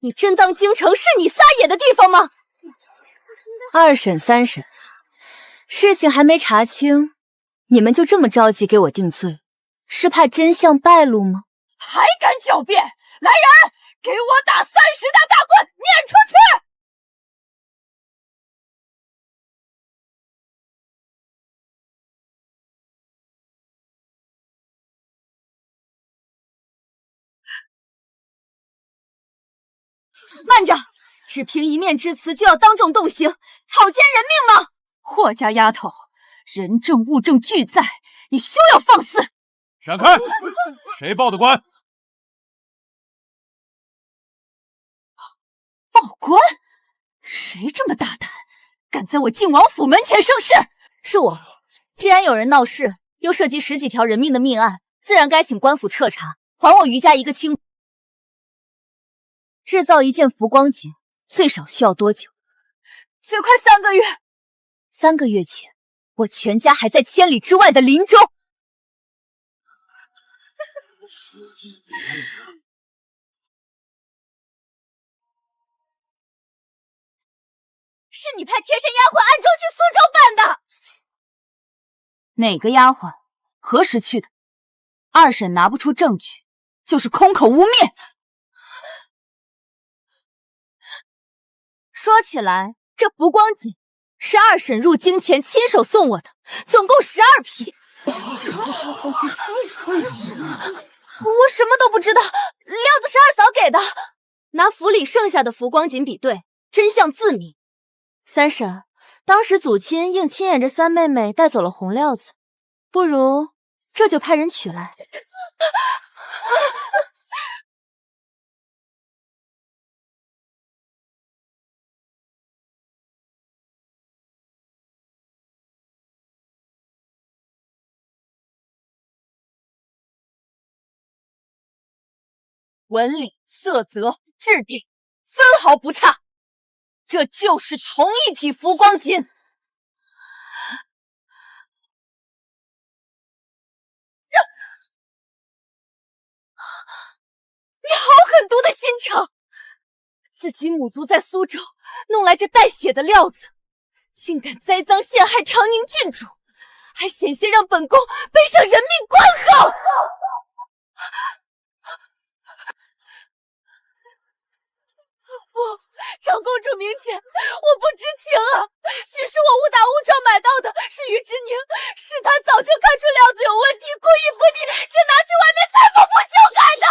你真当京城是你撒野的地方吗？二婶、三婶，事情还没查清，你们就这么着急给我定罪，是怕真相败露吗？还敢狡辩！来人，给我打30大大棍，撵出去！慢着！只凭一面之词就要当众动刑，草菅人命吗？霍家丫头，人证物证俱在，你休要放肆！闪开！谁报的官？报官？谁这么大胆，敢在我晋王府门前生事？是我。既然有人闹事，又涉及10几条人命的命案，自然该请官府彻查，还我余家一个清。制造一件浮光锦，最少需要多久？最快3个月。3个月前，我全家还在千里之外的林州。是你派贴身丫鬟暗中去苏州办的。哪个丫鬟？何时去的？二审拿不出证据，就是空口污蔑。说起来，这浮光锦是二审入京前亲手送我的，总共12匹。我什么都不知道，料子是二嫂给的。拿府里剩下的浮光锦比对，真相自明。三婶，当时祖亲硬亲眼着三妹妹带走了红料子，不如这就派人取来。文理、色泽、质地，分毫不差。这就是同一匹浮光锦。你好狠毒的心肠！自己母族在苏州弄来这带血的料子，竟敢栽赃陷害长宁郡主，还险些让本宫背上人命关口！不，长公主明鉴，我不知情啊！许是我误打误撞买到的，是于之宁，是他早就看出料子有问题，故意不滴，只拿去外面裁缝铺修改的。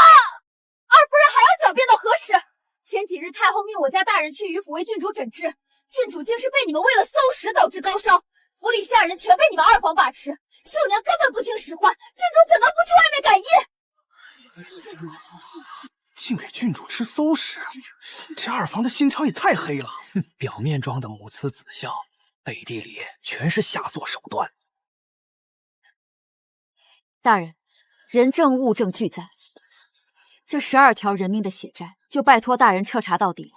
二夫人还要狡辩到何时？前几日太后命我家大人去于府为郡主诊治，郡主竟是被你们为了搜食导致高烧，府里下人全被你们二房把持，秀娘根本不听使唤，郡主怎能不去外面赶医？竟给郡主吃馊食，这二房的心肠也太黑了。表面装的母慈子孝，背地里全是下作手段。大人，人证物证俱在，这12条人命的血债，就拜托大人彻查到底了。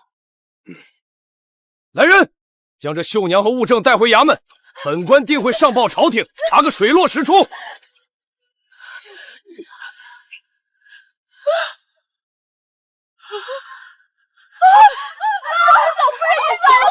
来人，将这秀娘和物证带回衙门，本官定会上报朝廷，查个水落石出。老夫人晕倒了！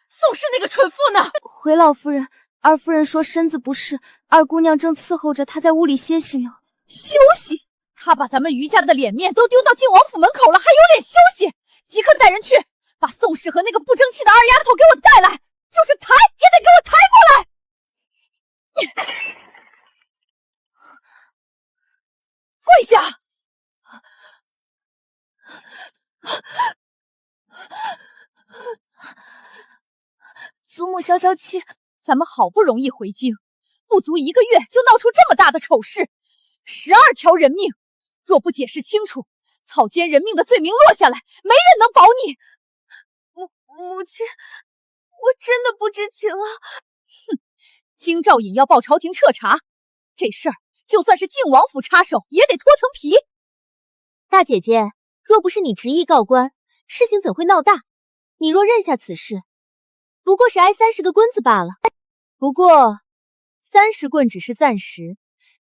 宋氏那个蠢妇呢？回老夫人，二夫人说身子不适，二姑娘正伺候着，她在屋里歇息呢。休息？她把咱们余家的脸面都丢到靖王府门口了，还有脸休息？即刻带人去，把宋氏和那个不争气的二丫头给我带来，就是抬也得给我抬过来！跪下！祖母消消气，咱们好不容易回京，不足1个月就闹出这么大的丑事，12条人命，若不解释清楚，草菅人命的罪名落下来，没人能保你。母亲，我真的不知情啊！哼，京兆尹要报朝廷彻查，这事儿就算是靖王府插手，也得脱层皮。大姐姐，若不是你执意告官，事情怎会闹大？你若认下此事，不过是挨30个棍子罢了。不过30棍只是暂时，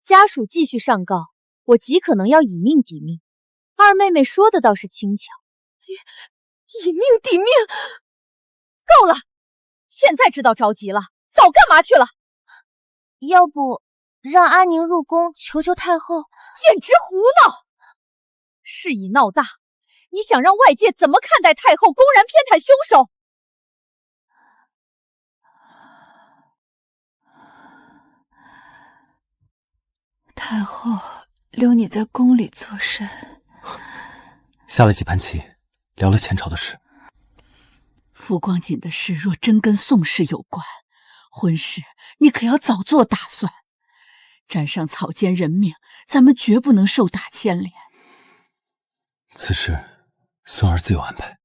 家属继续上告，我极可能要以命抵命。二妹妹说的倒是轻巧，以命抵命，够了！现在知道着急了，早干嘛去了？要不让阿宁入宫求求太后？简直胡闹！事已闹大，你想让外界怎么看待太后公然偏袒凶手？太后留你在宫里做甚？下了几盘棋，聊了前朝的事。浮光锦的事若真跟宋氏有关，婚事你可要早做打算。沾上草菅人命，咱们绝不能受打牵连。此事孙儿自有安排。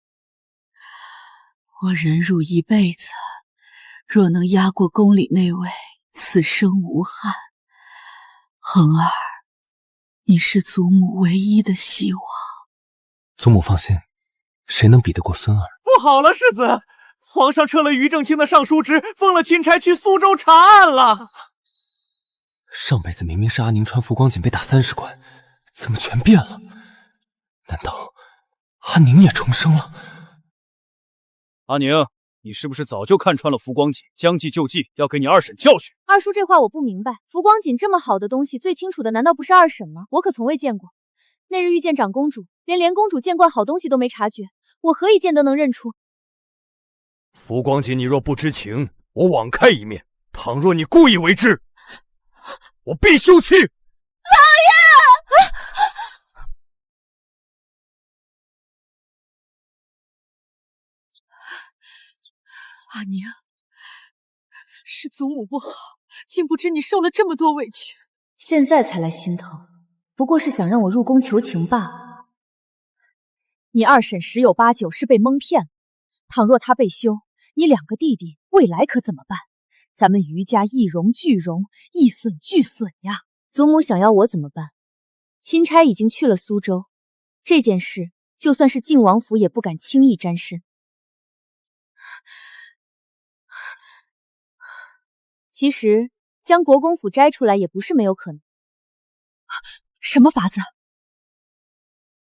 我忍辱一辈子，若能压过宫里那位，此生无憾。恒儿，你是祖母唯一的希望。祖母放心，谁能比得过孙儿？不好了，世子，皇上撤了于正清的尚书职，封了钦差去苏州查案了。上辈子明明是阿宁穿浮光锦被打30棍，怎么全变了？难道阿宁也重生了？阿宁，你是不是早就看穿了浮光锦？将计就计，要给你二婶教训。二叔这话我不明白，浮光锦这么好的东西，最清楚的难道不是二婶吗？我可从未见过。那日遇见长公主，连莲公主见惯好东西都没察觉，我何以见得能认出？浮光锦，你若不知情，我网开一面；倘若你故意为之，我必休妻。老爷！阿宁，是祖母不好，竟不知你受了这么多委屈。现在才来心疼，不过是想让我入宫求情罢了。你二婶十有八九是被蒙骗了，倘若她被休，你2个弟弟未来可怎么办？咱们余家一荣俱荣，一损俱损呀！祖母想要我怎么办？钦差已经去了苏州，这件事就算是靖王府也不敢轻易沾身。其实将国公府摘出来也不是没有可能。什么法子？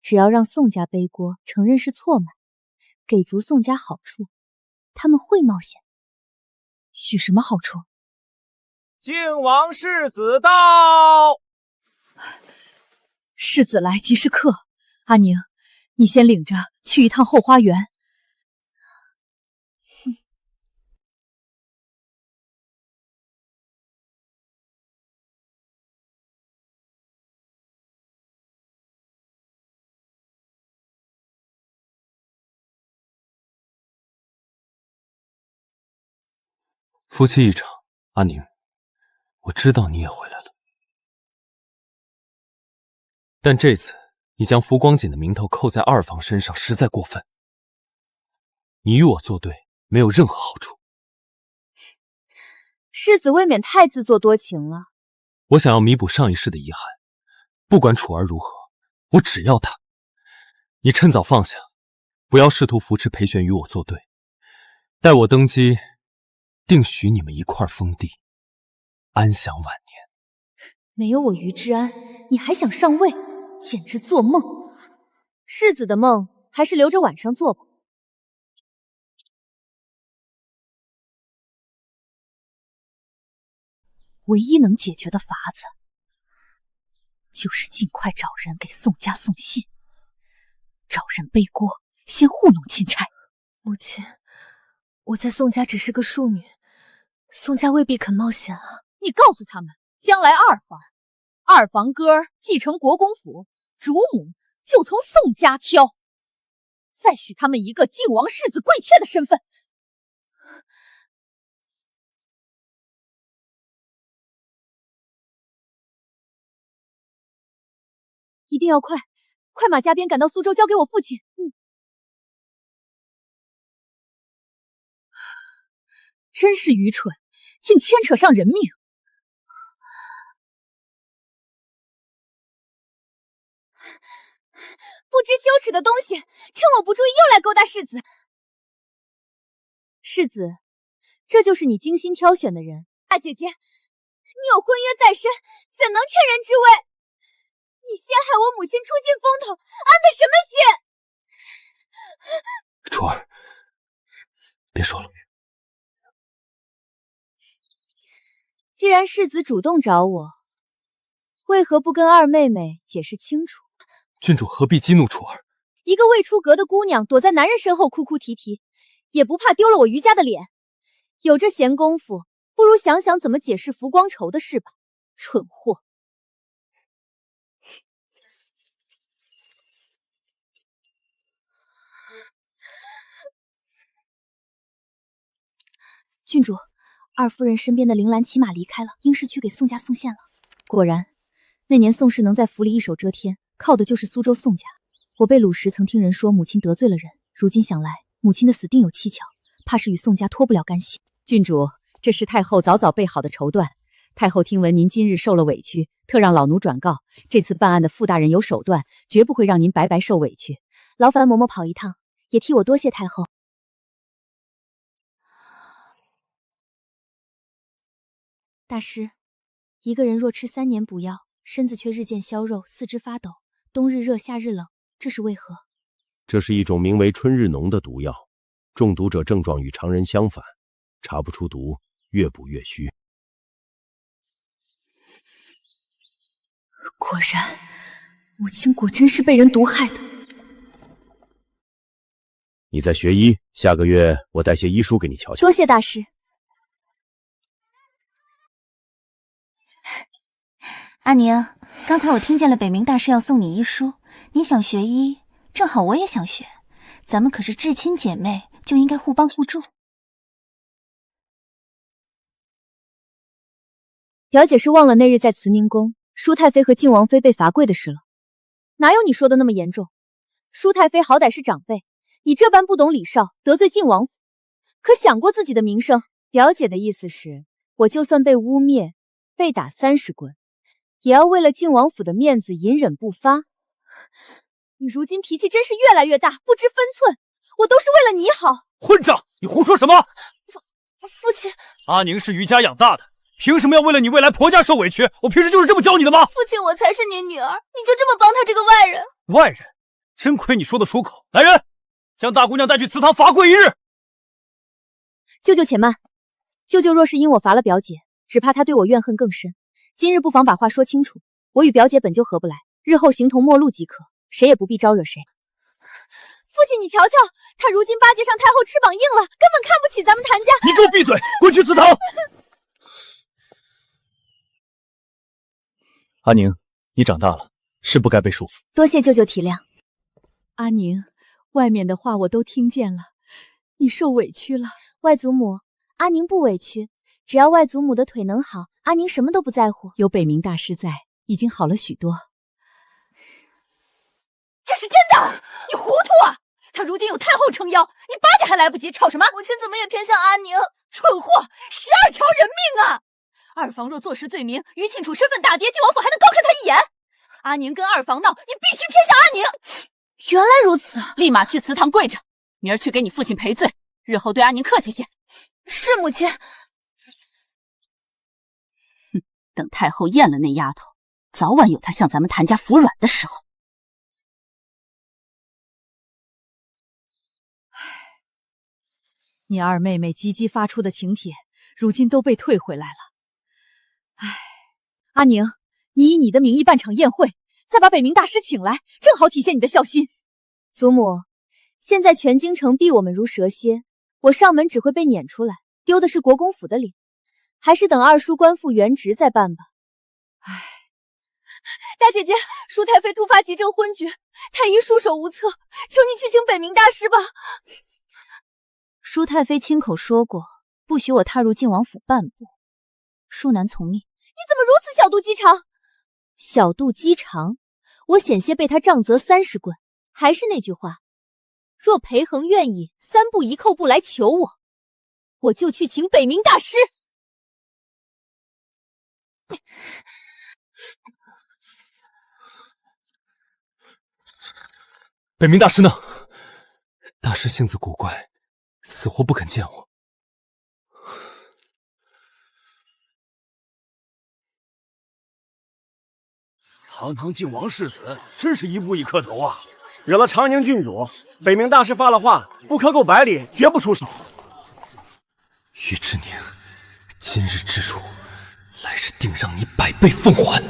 只要让宋家背锅，承认是错买，给足宋家好处，他们会冒险。许什么好处？靖王世子到。世子来即是客。阿宁，你先领着去一趟后花园。夫妻一场，阿宁，我知道你也回来了，但这次你将浮光锦的名头扣在二房身上，实在过分。你与我作对，没有任何好处。世子未免太自作多情了。我想要弥补上一世的遗憾，不管楚儿如何，我只要她。你趁早放下，不要试图扶持裴玄与我作对。待我登基，定许你们一块封地，安享晚年。没有我于之安，你还想上位？简直做梦！世子的梦还是留着晚上做吧。唯一能解决的法子，就是尽快找人给宋家送信，找人背锅，先糊弄钦差。母亲，我在宋家只是个庶女，宋家未必肯冒险啊。你告诉他们，将来二房哥儿继承国公府，主母就从宋家挑，再许他们一个靖王世子贵妾的身份。一定要快马加鞭赶到苏州，交给我父亲。真是愚蠢，竟牵扯上人命。不知羞耻的东西，趁我不注意又来勾搭世子。世子，这就是你精心挑选的人。大姐姐，你有婚约在身，怎能趁人之危？你陷害我母亲出尽风头，安的什么心？楚儿，别说了。既然世子主动找我，为何不跟二妹妹解释清楚？郡主何必激怒楚儿？一个未出阁的姑娘躲在男人身后哭哭啼啼，也不怕丢了我余家的脸。有这闲工夫，不如想想怎么解释浮光愁的事吧。蠢货！郡主，二夫人身边的铃兰骑马离开了，应是去给宋家送线了。果然，那年宋氏能在府里一手遮天，靠的就是苏州宋家。我被掳时曾听人说母亲得罪了人，如今想来，母亲的死定有蹊跷，怕是与宋家脱不了干系。郡主，这是太后早早备好的绸缎，太后听闻您今日受了委屈，特让老奴转告，这次办案的傅大人有手段，绝不会让您白白受委屈。劳烦嬷嬷跑一趟，也替我多谢太后。大师，一个人若吃3年补药，身子却日渐消肉，四肢发抖，冬日热夏日冷，这是为何？这是一种名为春日浓的毒药，中毒者症状与常人相反，查不出毒，越补越虚。果然，母亲果真是被人毒害的。你在学医，下个月我带些医书给你瞧瞧。多谢大师。阿宁，刚才我听见了北冥大师要送你医书，你想学医，正好我也想学，咱们可是至亲姐妹，就应该互帮互助。表姐是忘了那日在慈宁宫，舒太妃和靖王妃被罚跪的事了。哪有你说的那么严重？舒太妃好歹是长辈，你这般不懂礼数，得罪靖王府，可想过自己的名声？表姐的意思是，我就算被污蔑，被打30棍，也要为了靖王府的面子隐忍不发。你如今脾气真是越来越大，不知分寸。我都是为了你好。混账！你胡说什么？父亲，阿宁是于家养大的，凭什么要为了你未来婆家受委屈？我平时就是这么教你的吗？父亲，我才是你女儿，你就这么帮他这个外人？外人？真亏你说得出口。来人，将大姑娘带去祠堂罚跪1日。舅舅且慢，舅舅若是因我罚了表姐，只怕他对我怨恨更深。今日不妨把话说清楚，我与表姐本就合不来，日后形同陌路即可，谁也不必招惹谁。父亲，你瞧瞧，他如今巴结上太后翅膀硬了，根本看不起咱们谭家。你给我闭嘴，滚去祠堂！阿宁，你长大了，是不该被束缚。多谢舅舅体谅。阿宁，外面的话我都听见了，你受委屈了。外祖母，阿宁不委屈，只要外祖母的腿能好，阿宁什么都不在乎。有北冥大师在，已经好了许多。这是真的？你糊涂啊！他如今有太后撑腰，你巴结还来不及，吵什么？母亲怎么也偏向阿宁？蠢货，12条人命啊！二房若坐实罪名，于庆楚身份大跌，靖王府还能高看他一眼？阿宁跟二房闹，你必须偏向阿宁。原来如此，立马去祠堂跪着，明儿去给你父亲赔罪，日后对阿宁客气些。是母亲。哼，等太后验了那丫头，早晚有她向咱们谭家服软的时候。你二妹妹积极发出的请帖，如今都被退回来了。阿宁，你以你的名义办场宴会，再把北冥大师请来，正好体现你的孝心。祖母，现在全京城避我们如蛇蝎，我上门只会被撵出来，丢的是国公府的脸，还是等二叔官复原职再办吧。大姐姐，舒太妃突发急症昏厥，太医束手无策，求你去请北冥大师吧。舒太妃亲口说过，不许我踏入靖王府半步。舒难从命。你怎么如此小肚鸡肠？小肚鸡肠？我险些被他杖责30棍。还是那句话，若裴恒愿意3步1叩不来求我，我就去请北冥大师。北冥大师呢？大师性子古怪，死活不肯见我。堂堂靖王世子，真是一步一磕头啊！惹了长宁郡主，北冥大师发了话，不磕够100里，绝不出手。于志宁，今日之辱，来日定让你100倍奉还。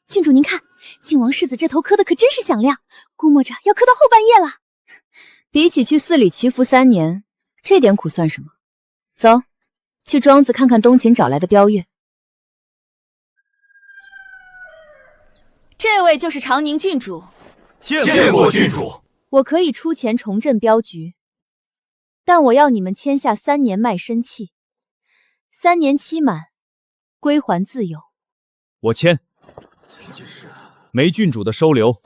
郡主您看，靖王世子这头磕的可真是响亮，估摸着要磕到后半夜了。比起去寺里祈福3年，这点苦算什么？走，去庄子看看东秦找来的标月。这位就是长宁郡主。见过郡主。我可以出钱重振镖局，但我要你们签下3年卖身契，3年期满，归还自由。我签。没郡主的收留，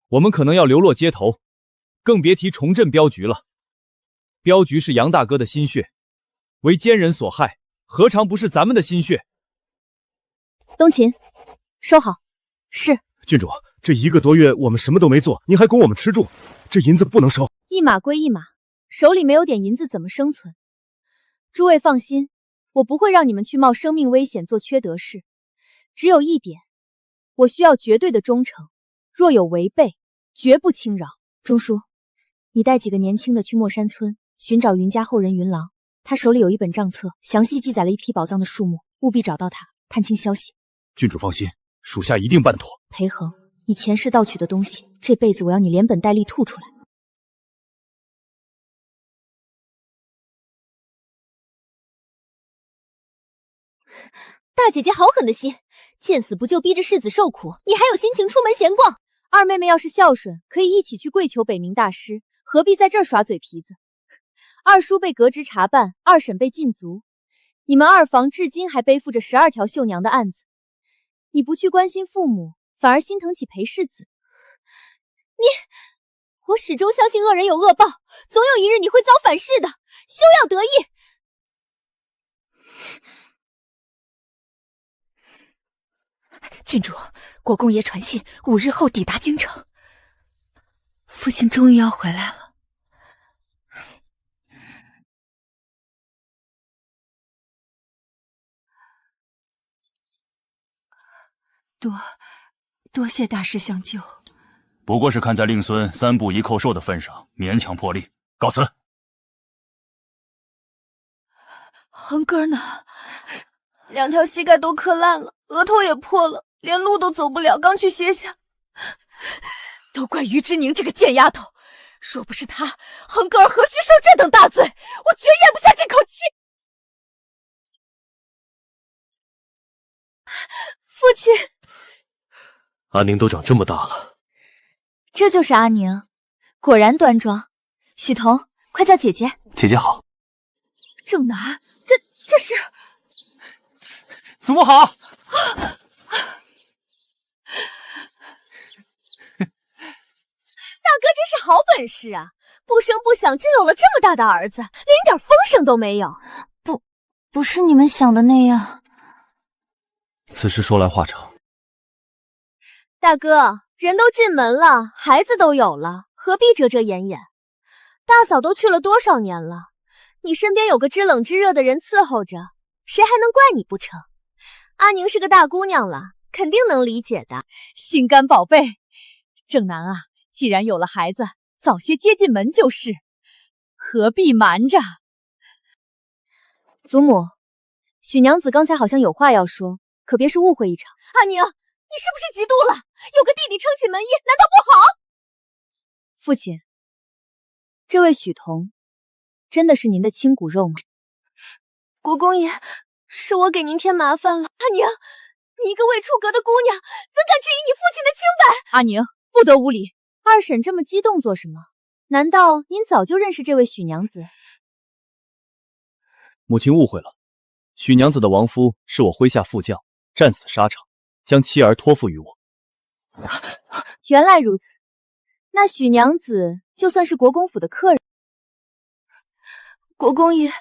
我们可能要流落街头，更别提重振镖局了。镖局是杨大哥的心血，为奸人所害，何尝不是咱们的心血？冬琴，收好。是。郡主，这1个多月我们什么都没做，您还供我们吃住，这银子不能收。一码归一码，手里没有点银子怎么生存？诸位放心，我不会让你们去冒生命危险做缺德事。只有一点，我需要绝对的忠诚，若有违背，绝不轻饶。钟叔，你带几个年轻的去墨山村寻找云家后人云郎，他手里有一本账册，详细记载了一批宝藏的数目，务必找到他，探清消息。郡主放心，属下一定办妥。裴恒，你前世盗取的东西，这辈子我要你连本带利吐出来。大姐姐好狠的心，见死不救，逼着世子受苦，你还有心情出门闲逛？二妹妹要是孝顺，可以一起去跪求北冥大师，何必在这儿耍嘴皮子？二叔被革职查办，二婶被禁足，你们二房至今还背负着12条绣娘的案子，你不去关心父母，反而心疼起裴世子。我始终相信恶人有恶报，总有一日你会遭反噬的，休要得意。郡主，国公爷传信，5日后抵达京城。父亲终于要回来了。多谢大师相救。不过是看在令孙3步1叩首的份上，勉强破例，告辞。恒哥呢？2条膝盖都磕烂了，额头也破了，连路都走不了，刚去歇下。都怪于之宁这个贱丫头，若不是她，恒哥儿何须受这等大罪？我绝咽不下这口气。父亲，阿宁都长这么大了。这就是阿宁，果然端庄。许彤，快叫姐姐。姐姐好。正南，这是祖母好。大哥真是好本事啊，不声不响竟有了这么大的儿子，连点风声都没有。不是你们想的那样。此事说来话长。大哥，人都进门了，孩子都有了，何必遮遮掩掩？大嫂都去了多少年了，你身边有个知冷知热的人伺候着，谁还能怪你不成？阿宁是个大姑娘了，肯定能理解的。心肝宝贝，正南啊，既然有了孩子，早些接进门就是，何必瞒着？祖母，许娘子刚才好像有话要说，可别是误会一场。阿宁，你是不是嫉妒了？有个弟弟撑起门衣，难道不好？父亲，这位许彤真的是您的亲骨肉吗？国公爷，是我给您添麻烦了。阿宁，你一个未出阁的姑娘，怎敢质疑你父亲的清白？阿宁，不得无礼！二婶这么激动做什么？难道您早就认识这位许娘子？母亲误会了，许娘子的亡夫是我麾下副将，战死沙场，将妻儿托付于我。原来如此，那许娘子就算是国公府的客人。国公爷，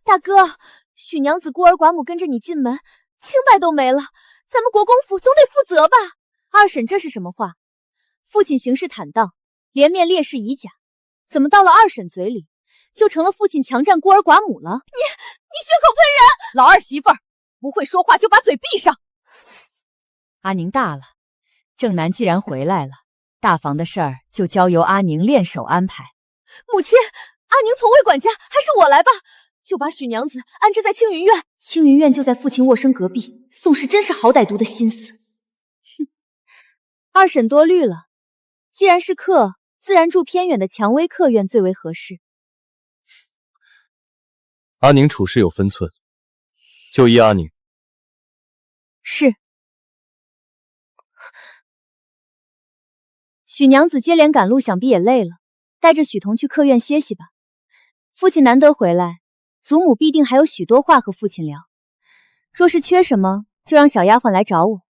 大哥，许娘子孤儿寡母跟着你进门，清白都没了，咱们国公府总得负责吧？二婶这是什么话？父亲行事坦荡，连面烈士已甲，怎么到了二婶嘴里，就成了父亲强占孤儿寡母了？你血口喷人！老二媳妇儿，不会说话就把嘴闭上。阿宁大了，正南既然回来了，大房的事儿就交由阿宁练手安排。母亲，阿宁从未管家，还是我来吧。就把许娘子安置在青云院。青云院就在父亲卧身隔壁，宋氏真是好歹毒的心思。哼，二婶多虑了。既然是客，自然住偏远的蔷薇客院最为合适。阿宁处事有分寸，就依阿宁。是。许娘子接连赶路，想必也累了，带着许彤去客院歇息吧。父亲难得回来，祖母必定还有许多话和父亲聊。若是缺什么，就让小丫鬟来找我。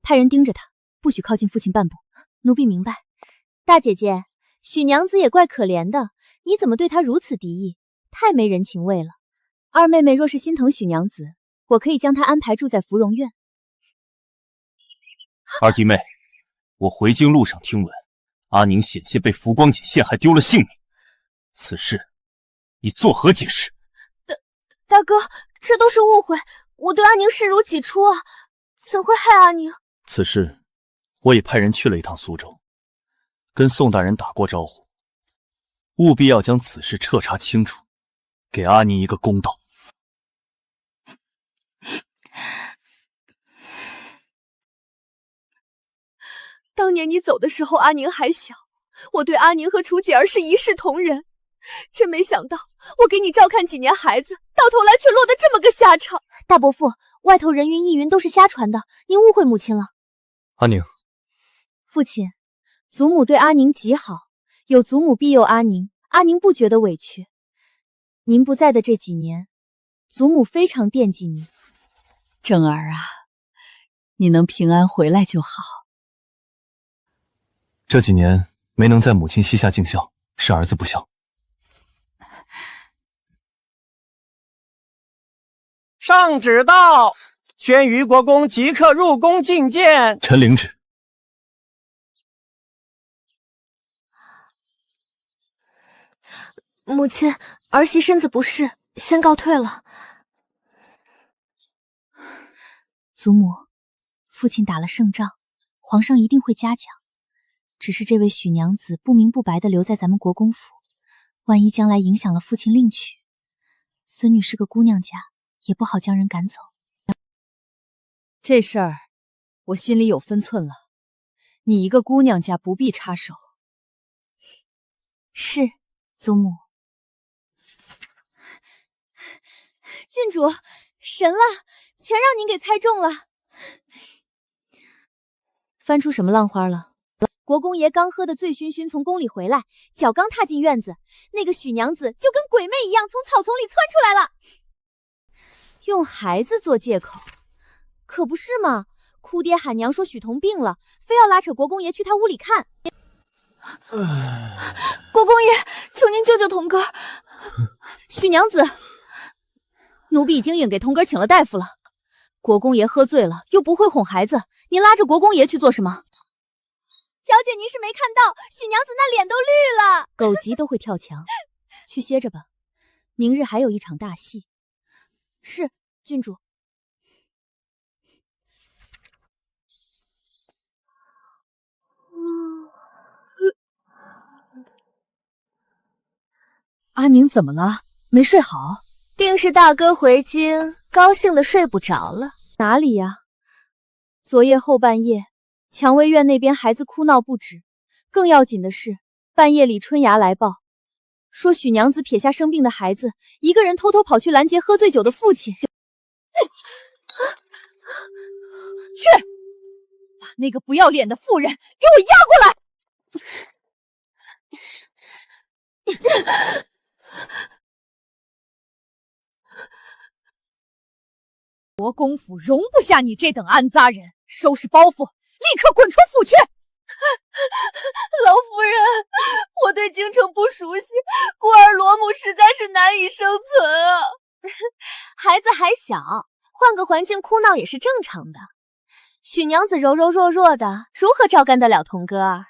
派人盯着她，不许靠近父亲半步。奴婢明白。大姐姐，许娘子也怪可怜的，你怎么对她如此敌意？太没人情味了。二妹妹若是心疼许娘子，我可以将她安排住在芙蓉院。二弟妹，我回京路上听闻，阿宁险些被浮光姐陷害，丢了性命。此事你作何解释？大哥，这都是误会，我对阿宁视如己出啊，怎会害阿宁？此事我也派人去了一趟苏州，跟宋大人打过招呼，务必要将此事彻查清楚，给阿宁一个公道。当年你走的时候，阿宁还小，我对阿宁和楚姐儿是一视同仁，真没想到我给你照看几年孩子，到头来却落得这么个下场。大伯父，外头人云亦云都是瞎传的，您误会母亲了。阿宁，父亲，祖母对阿宁极好，有祖母庇佑阿宁，阿宁不觉得委屈。您不在的这几年，祖母非常惦记你。正儿啊，你能平安回来就好。这几年没能在母亲膝下尽孝，是儿子不孝。上旨到，宣于国公即刻入宫觐见。臣领旨。母亲，儿媳身子不适，先告退了。祖母，父亲打了胜仗，皇上一定会嘉奖。只是这位许娘子不明不白地留在咱们国公府，万一将来影响了父亲另娶，孙女是个姑娘家，也不好将人赶走。这事儿我心里有分寸了，你一个姑娘家不必插手。是，祖母。郡主，神了，全让您给猜中了。翻出什么浪花了？国公爷刚喝得醉醺醺从宫里回来，脚刚踏进院子，那个许娘子就跟鬼魅一样从草丛里窜出来了。用孩子做借口，可不是嘛？哭爹喊娘说许彤病了，非要拉扯国公爷去他屋里看。国公爷，求您救救童哥。许娘子，奴婢已经引给童哥请了大夫了。国公爷喝醉了，又不会哄孩子，您拉着国公爷去做什么？小姐，您是没看到，许娘子那脸都绿了。狗急都会跳墙，去歇着吧，明日还有一场大戏。是，郡主。阿宁怎么了？没睡好？定是大哥回京，高兴的睡不着了。哪里呀？昨夜后半夜，蔷薇院那边孩子哭闹不止，更要紧的是，半夜里春芽来报，说许娘子撇下生病的孩子，一个人偷偷跑去拦截喝醉酒的父亲。去，把那个不要脸的妇人给我押过来！国公府容不下你这等安杂人，收拾包袱，立刻滚出府去！老夫人，我对京城不熟悉，孤儿罗母实在是难以生存啊。孩子还小，换个环境哭闹也是正常的。许娘子柔柔弱弱的，如何照干得了童哥儿？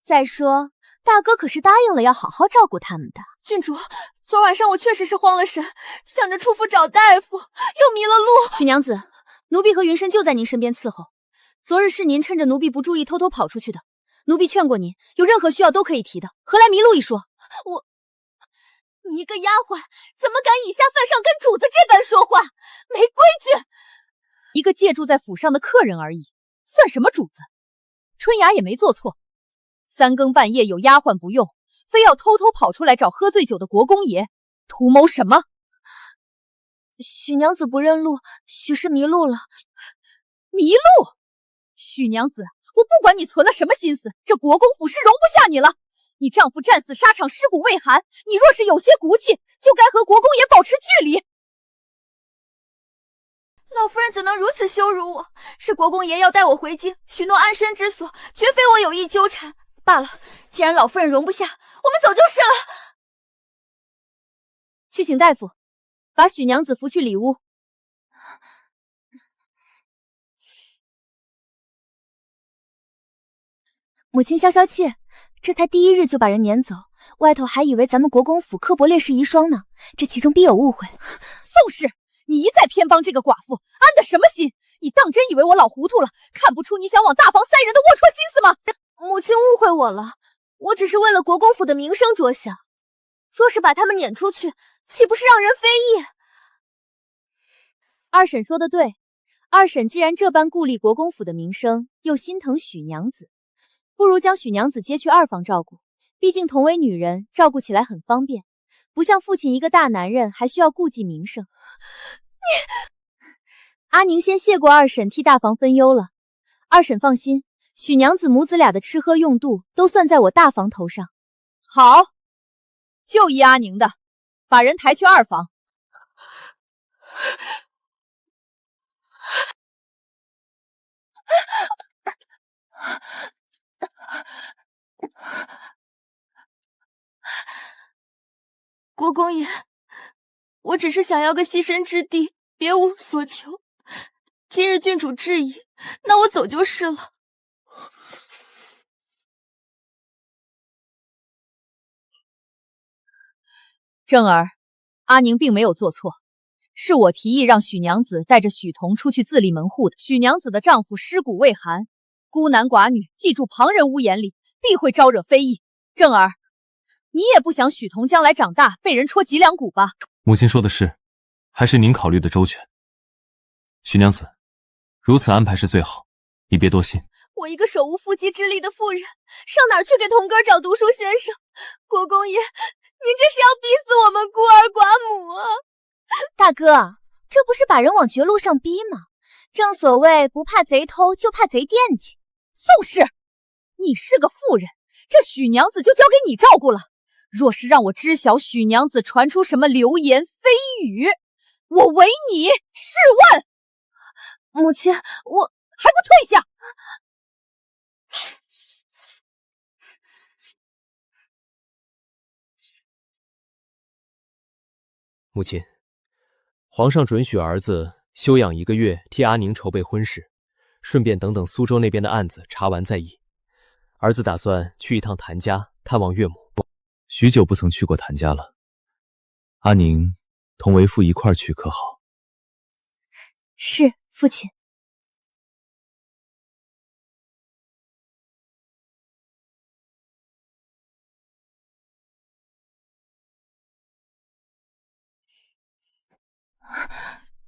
再说，大哥可是答应了要好好照顾他们的。郡主，昨晚上我确实是慌了神，想着出府找大夫，又迷了路。许娘子，奴婢和云深就在您身边伺候。昨日是您趁着奴婢不注意偷偷跑出去的，奴婢劝过您，有任何需要都可以提的，何来迷路一说？你一个丫鬟，怎么敢以下犯上，跟主子这般说话？没规矩！一个借住在府上的客人而已，算什么主子？春芽也没做错，三更半夜有丫鬟不用，非要偷偷跑出来找喝醉酒的国公爷，图谋什么？许娘子不认路，许是迷路了。迷路？许娘子，我不管你存了什么心思，这国公府是容不下你了。你丈夫战死沙场，尸骨未寒，你若是有些骨气，就该和国公爷保持距离。老夫人怎能如此羞辱我？是国公爷要带我回京，许诺安身之所，绝非我有意纠缠。罢了，既然老夫人容不下，我们走就是了。去请大夫，把把许娘子扶去里屋。母亲消消气，这才第1日就把人撵走，外头还以为咱们国公府刻薄劣士遗孀呢，这其中必有误会。宋氏，你一再偏帮这个寡妇，安的什么心？你当真以为我老糊涂了，看不出你想往大房塞人的龌龊心思吗？母亲误会我了，我只是为了国公府的名声着想。若是把他们撵出去，岂不是让人非议？二婶说的对，二婶既然这般顾虑国公府的名声，又心疼许娘子，不如将许娘子接去2房照顾。毕竟同为女人，照顾起来很方便，不像父亲一个大男人还需要顾忌名声。阿宁先谢过二婶替大房分忧了。二婶放心，许娘子母子俩的吃喝用度都算在我大房头上。好，就依阿宁的，把人抬去2房。国公爷，我只是想要个栖身之地，别无所求。今日郡主质疑，那我走就是了。正儿，阿宁并没有做错，是我提议让许娘子带着许彤出去自立门户的。许娘子的丈夫尸骨未寒，孤男寡女，寄住旁人屋檐里，必会招惹非议。正儿，你也不想许彤将来长大被人戳脊梁骨吧？母亲说的是，还是您考虑的周全。许娘子，如此安排是最好，你别多心。我一个手无缚鸡之力的妇人，上哪儿去给童哥找读书先生？国公爷，您这是要逼死我们孤儿寡母啊！大哥，这不是把人往绝路上逼吗？正所谓不怕贼偷，就怕贼惦记。宋氏，你是个妇人，这许娘子就交给你照顾了。若是让我知晓许娘子传出什么流言蜚语，我唯你是问。母亲，我还不退下！母亲，皇上准许儿子休养1个月，替阿宁筹备婚事，顺便等苏州那边的案子查完再议。儿子打算去一趟谭家探望岳母。许久不曾去过谭家了，阿宁同为父一块儿去可好？是，父亲。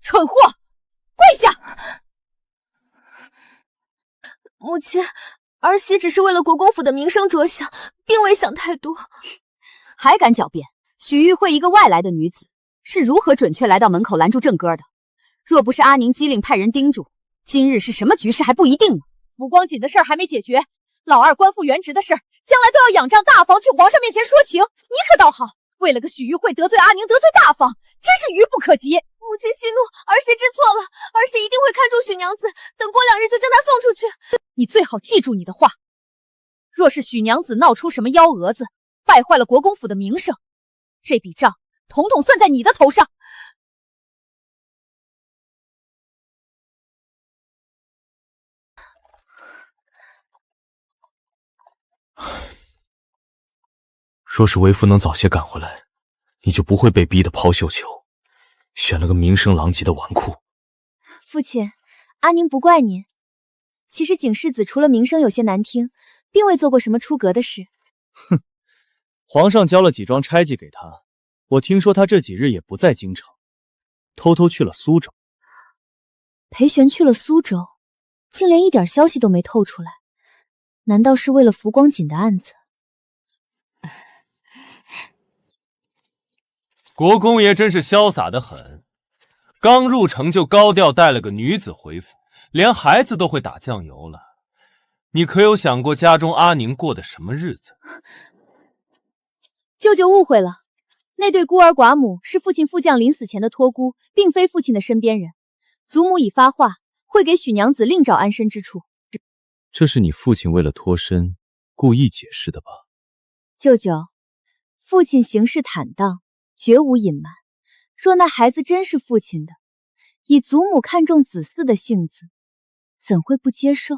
蠢货，跪下！母亲，儿媳只是为了国公府的名声着想，并未想太多。还敢狡辩？许玉慧一个外来的女子，是如何准确来到门口拦住正哥的？若不是阿宁机灵派人盯住，今日是什么局势还不一定呢。浮光锦的事儿还没解决，老二官复原职的事儿，将来都要仰仗大房去皇上面前说情。你可倒好，为了个许玉慧得罪阿宁，得罪大房，真是愚不可及。母亲息怒，儿媳知错了，儿媳一定会看住许娘子，等过2日就将她送出去。你最好记住你的话，若是许娘子闹出什么幺蛾子，败坏了国公府的名声，这笔账统统算在你的头上。若是为父能早些赶回来，你就不会被逼得抛绣球，选了个名声狼藉的纨绔。父亲，阿宁不怪您。其实景世子除了名声有些难听，并未做过什么出格的事。哼，皇上交了几桩差记给他，我听说他这几日也不在京城，偷偷去了苏州。裴玄去了苏州，竟连一点消息都没透出来，难道是为了浮光锦的案子？国公爷真是潇洒得很，刚入城就高调带了个女子回府，连孩子都会打酱油了。你可有想过家中阿宁过的什么日子？舅舅误会了，那对孤儿寡母是父亲副将临死前的托孤，并非父亲的身边人。祖母已发话，会给许娘子另找安身之处。这是你父亲为了脱身故意解释的吧？舅舅，父亲行事坦荡，绝无隐瞒。若那孩子真是父亲的，以祖母看重子嗣的性子，怎会不接受？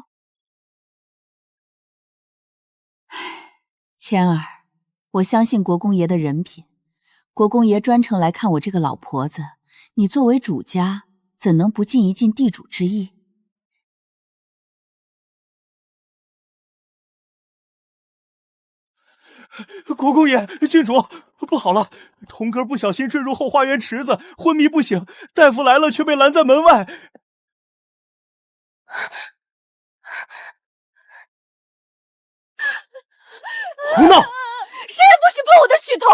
千儿，我相信国公爷的人品。国公爷专程来看我这个老婆子，你作为主家，怎能不尽一尽地主之谊？国公爷，郡主，不好了！童哥不小心坠入后花园池子，昏迷不醒。大夫来了，却被拦在门外。胡闹！谁也不许碰我的许彤！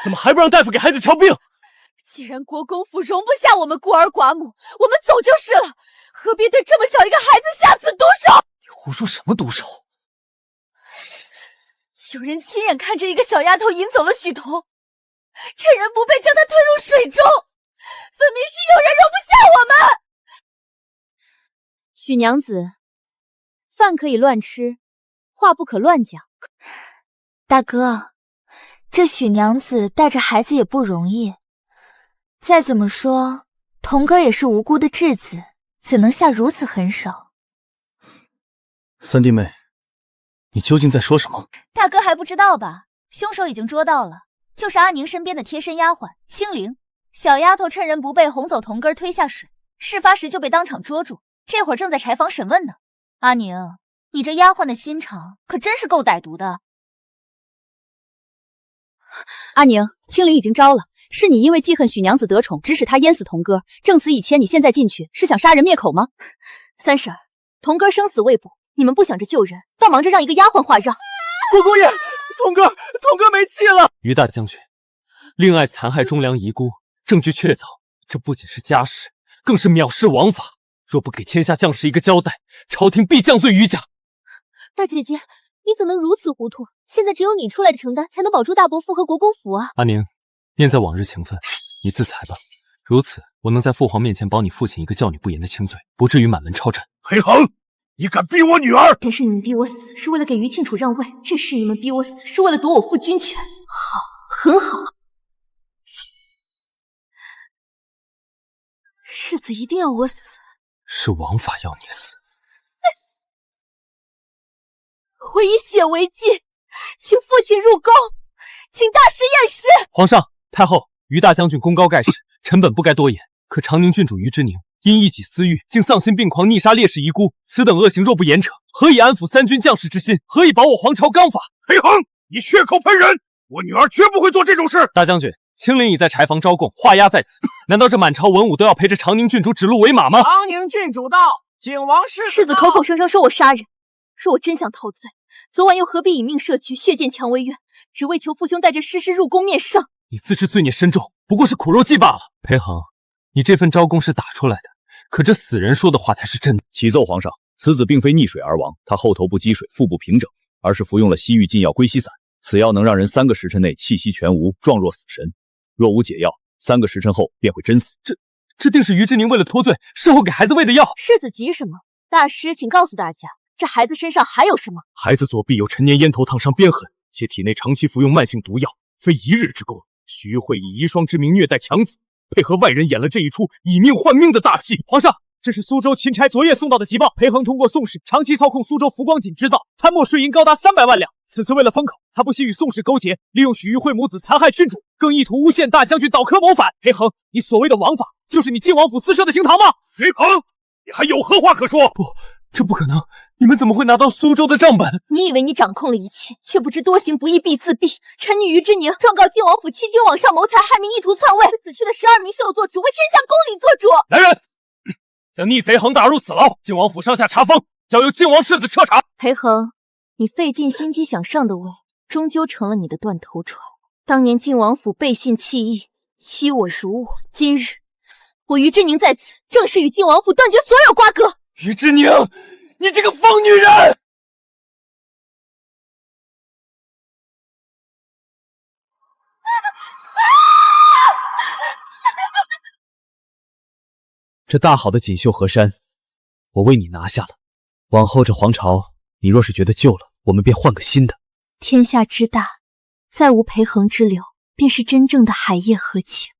怎么还不让大夫给孩子瞧病？既然国公府容不下我们孤儿寡母，我们走就是了，何必对这么小一个孩子下此毒手？你胡说什么毒手？有人亲眼看着一个小丫头引走了许彤，趁人不备将她推入水中，分明是有人容不下我们。许娘子，饭可以乱吃，话不可乱讲。大哥，这许娘子带着孩子也不容易，再怎么说，童哥也是无辜的稚子，怎能下如此狠手？三弟妹，你究竟在说什么？大哥还不知道吧？凶手已经捉到了，就是阿宁身边的贴身丫鬟青灵。小丫头趁人不备哄走童哥推下水，事发时就被当场捉住，这会儿正在柴房审问呢。阿宁，你这丫鬟的心肠可真是够歹毒的。阿宁，青灵已经招了，是你因为记恨许娘子得宠，指使她淹死童哥，证此以前，你现在进去是想杀人灭口吗？三婶，童哥生死未卜，你们不想着救人，倒忙着让一个丫鬟话让。国公爷，童哥没气了。于大将军，令爱残害忠良遗孤，证据确凿，这不仅是家事，更是藐视王法。若不给天下将士一个交代，朝廷必降罪于家。大姐姐，你怎能如此糊涂？现在只有你出来的承担，才能保住大伯父和国公府啊！阿宁，念在往日情分，你自裁吧。如此，我能在父皇面前保你父亲一个教女不严的轻罪，不至于满门抄斩。裴恒，你敢逼我女儿？这是你们逼我死，是为了给于庆楚让位；这是你们逼我死，是为了夺我父军权。好，很好。世子一定要我死。是王法要你死。我以血为祭，请父亲入宫，请大师验尸。皇上、太后，于大将军功高盖世，臣本不该多言。可长宁郡主于之宁因一己私欲，竟丧心病狂溺杀烈士遗孤，此等恶行若不严惩，何以安抚三军将士之心？何以保我皇朝纲法？裴恒，你血口喷人！我女儿绝不会做这种事。大将军，青灵已在柴房招供，画押在此。难道这满朝文武都要陪着长宁郡主指鹿为马吗？长宁郡主到，景王世子口口声声说我杀人，若我真想逃罪，昨晚又何必以命设局，血溅蔷薇院，只为求父兄带着尸尸入宫面圣？你自知罪孽深重，不过是苦肉计罢了。裴恒，你这份招供是打出来的，可这死人说的话才是真的。启奏皇上，此子并非溺水而亡，他后头部积水，腹部平整，而是服用了西域禁药归西散。此药能让人3个时辰内气息全无，状若死神。若无解药，3个时辰后便会真死。这定是于之宁为了脱罪，事后给孩子喂的药。世子急什么？大师，请告诉大家，这孩子身上还有什么？孩子左臂有陈年烟头烫伤鞭痕，且体内长期服用慢性毒药，非一日之功。徐玉慧以遗孀之名虐待强子，配合外人演了这一出以命换命的大戏。皇上，这是苏州钦差昨夜送到的急报，裴恒通过宋氏长期操控苏州浮光锦织造，贪墨税银高达300万两。此次为了封口，他不惜与宋氏勾结，利用许玉慧母子残害郡主，更意图诬陷大将军倒戈谋反。裴恒，你所谓的王法，就是你晋王府私设的刑堂吗？裴恒，你还有何话可说？不，这不可能！你们怎么会拿到苏州的账本？你以为你掌控了一切，却不知多行不义必自毙。臣女于之宁状告晋王府欺君罔上谋财害民，意图篡位，死去的12名秀做主为天下公理做主。来人，将逆贼恒打入死牢！晋王府上下查封，交由晋王世子彻查。裴恒，你费尽心机想上的位，终究成了你的断头船。当年晋王府背信弃义，欺我辱我，今日我于之宁在此，正是与晋王府断绝所有瓜葛。于之宁，你这个疯女人！这大好的锦绣河山，我为你拿下了。往后这皇朝，你若是觉得旧了，我们便换个新的。天下之大，再无裴恒之流，便是真正的海夜和情。